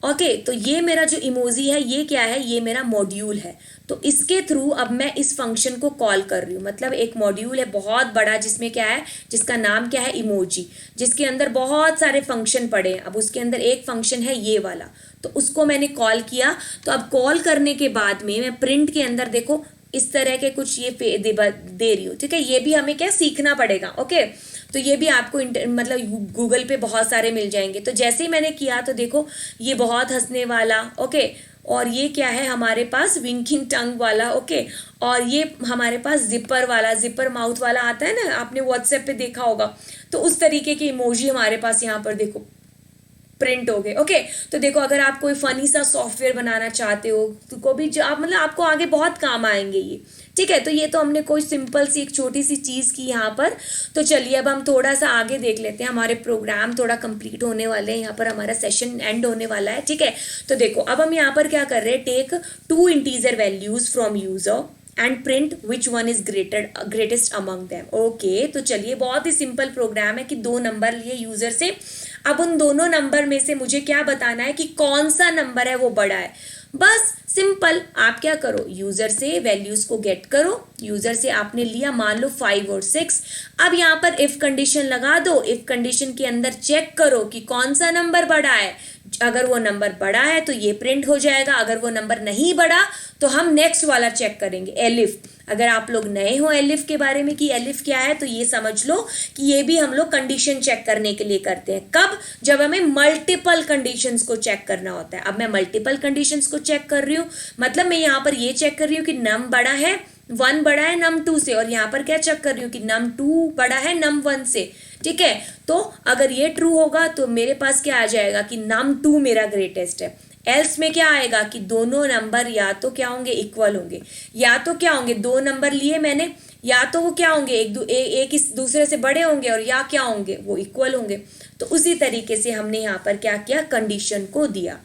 ओके। तो ये मेरा जो इमोजी है ये क्या है, ये मेरा मॉड्यूल है। तो इसके थ्रू अब मैं इस फंक्शन को कॉल कर रही हूँ, मतलब एक मॉड्यूल है बहुत बड़ा, जिसमें क्या है, जिसका नाम क्या है, इमोजी, जिसके अंदर बहुत सारे फंक्शन पड़े हैं। अब उसके अंदर एक फंक्शन है ये वाला, तो उसको मैंने कॉल किया। तो अब कॉल करने के बाद में मैं प्रिंट के अंदर देखो इस तरह के कुछ ये दे रही हूँ, ठीक है। ये भी हमें क्या सीखना पड़ेगा, ओके। तो ये भी आपको मतलब गूगल पे बहुत सारे मिल जाएंगे। तो जैसे ही मैंने किया तो देखो ये बहुत हंसने वाला, ओके, और ये क्या है हमारे पास, विंकिंग टंग वाला, ओके, और ये हमारे पास जिपर वाला, जिपर माउथ वाला आता है ना, आपने व्हाट्सएप पे देखा होगा। तो उस तरीके के इमोजी हमारे पास यहाँ पर देखो प्रिंट हो गए, ओके। तो देखो अगर आप कोई फनी सा सॉफ्टवेयर बनाना चाहते हो तो को भी जो आप मतलब आपको आगे बहुत काम आएंगे ये, ठीक है। तो ये तो हमने कोई सिंपल सी एक छोटी सी चीज़ की यहाँ पर। तो चलिए अब हम थोड़ा सा आगे देख लेते हैं, हमारे प्रोग्राम थोड़ा कंप्लीट होने वाले हैं, यहाँ पर हमारा सेशन एंड होने वाला है, ठीक है। तो देखो अब हम यहाँ पर क्या कर रहे हैं, take 2 integer values from user and print which one is greatest among them, okay. तो चलिए बहुत ही सिंपल प्रोग्राम है कि 2 नंबर लिए यूजर से, अब उन दोनों नंबर में से मुझे क्या बताना है कि कौन सा नंबर है वो बड़ा है। बस सिंपल, आप क्या करो, यूजर से वैल्यूज को गेट करो, यूजर से आपने लिया मान लो 5 और 6। अब यहाँ पर इफ कंडीशन लगा दो, इफ कंडीशन के अंदर चेक करो कि कौन सा नंबर बड़ा है। अगर वो नंबर बड़ा है तो ये प्रिंट हो जाएगा, अगर वो नंबर नहीं बड़ा तो हम नेक्स्ट वाला चेक करेंगे, एलिफ। अगर आप लोग नए हो एलिफ के बारे में कि एलिफ क्या है, तो ये समझ लो कि ये भी हम लोग कंडीशन चेक करने के लिए करते हैं। कब, जब हमें मल्टीपल कंडीशंस को चेक करना होता है। अब मैं मल्टीपल कंडीशंस को चेक कर रही हूँ, मतलब मैं यहाँ पर ये चेक कर रही हूँ कि नम बड़ा है, 1 बड़ा है num 2 से, और यहाँ पर क्या चेक कर रही हूँ कि num 2 बड़ा है num 1 से, ठीक है, तो अगर ये ट्रू होगा तो मेरे पास क्या आ जाएगा कि num2 मेरा ग्रेटेस्ट है। एल्स में क्या आएगा कि दोनों नंबर या तो क्या होंगे, इक्वल होंगे, या तो क्या होंगे, दो नंबर लिए मैंने, या तो वो क्या होंगे, एक इस दूसरे से बड़े होंगे, और या क्या होंगे, वो इक्वल होंगे। तो उसी तरीके से हमने यहाँ पर क्या किया, कंडीशन को दिया।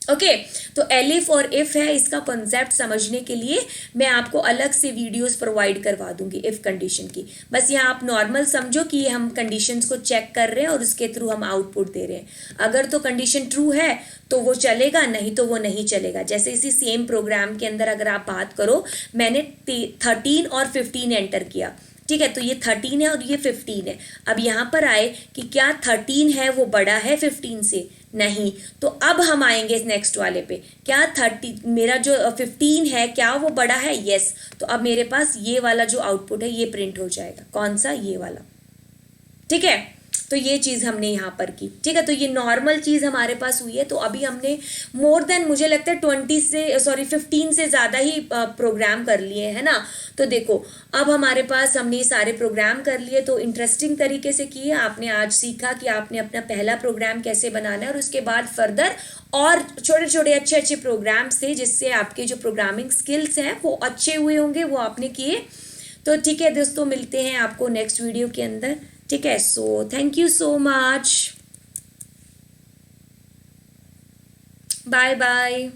ओके तो एलिफ और इफ है, इसका कॉन्सेप्ट समझने के लिए मैं आपको अलग से वीडियोस प्रोवाइड करवा दूंगी इफ कंडीशन की। बस यहाँ आप नॉर्मल समझो कि हम कंडीशंस को चेक कर रहे हैं और उसके थ्रू हम आउटपुट दे रहे हैं। अगर तो कंडीशन ट्रू है तो वो चलेगा, नहीं तो वो नहीं चलेगा। जैसे इसी सेम प्रोग्राम के अंदर अगर आप बात करो, मैंने 13 और 15 एंटर किया, ठीक है, तो ये 13 है और ये 15 है। अब यहाँ पर आए कि क्या 13 है वो बड़ा है 15 से, नहीं, तो अब हम आएंगे नेक्स्ट वाले पे, क्या 30 मेरा जो 15 है क्या वो बड़ा है, यस, तो अब मेरे पास ये वाला जो आउटपुट है ये प्रिंट हो जाएगा, कौन सा, ये वाला, ठीक है। तो ये चीज़ हमने यहाँ पर की, ठीक है, तो ये नॉर्मल चीज़ हमारे पास हुई है। तो अभी हमने मोर देन मुझे लगता है 15 से ज़्यादा ही प्रोग्राम कर लिए है ना। तो देखो अब हमारे पास हमने ये सारे प्रोग्राम कर लिए, तो इंटरेस्टिंग तरीके से किए। आपने आज सीखा कि आपने अपना पहला प्रोग्राम कैसे बनाना है, और उसके बाद फर्दर और छोटे छोटे अच्छे अच्छे प्रोग्राम्स थे जिससे आपके जो प्रोग्रामिंग स्किल्स हैं वो अच्छे हुए होंगे, वो आपने किए। तो ठीक है दोस्तों, मिलते हैं आपको नेक्स्ट वीडियो के अंदर, ठीक है। So thank you so much, bye bye.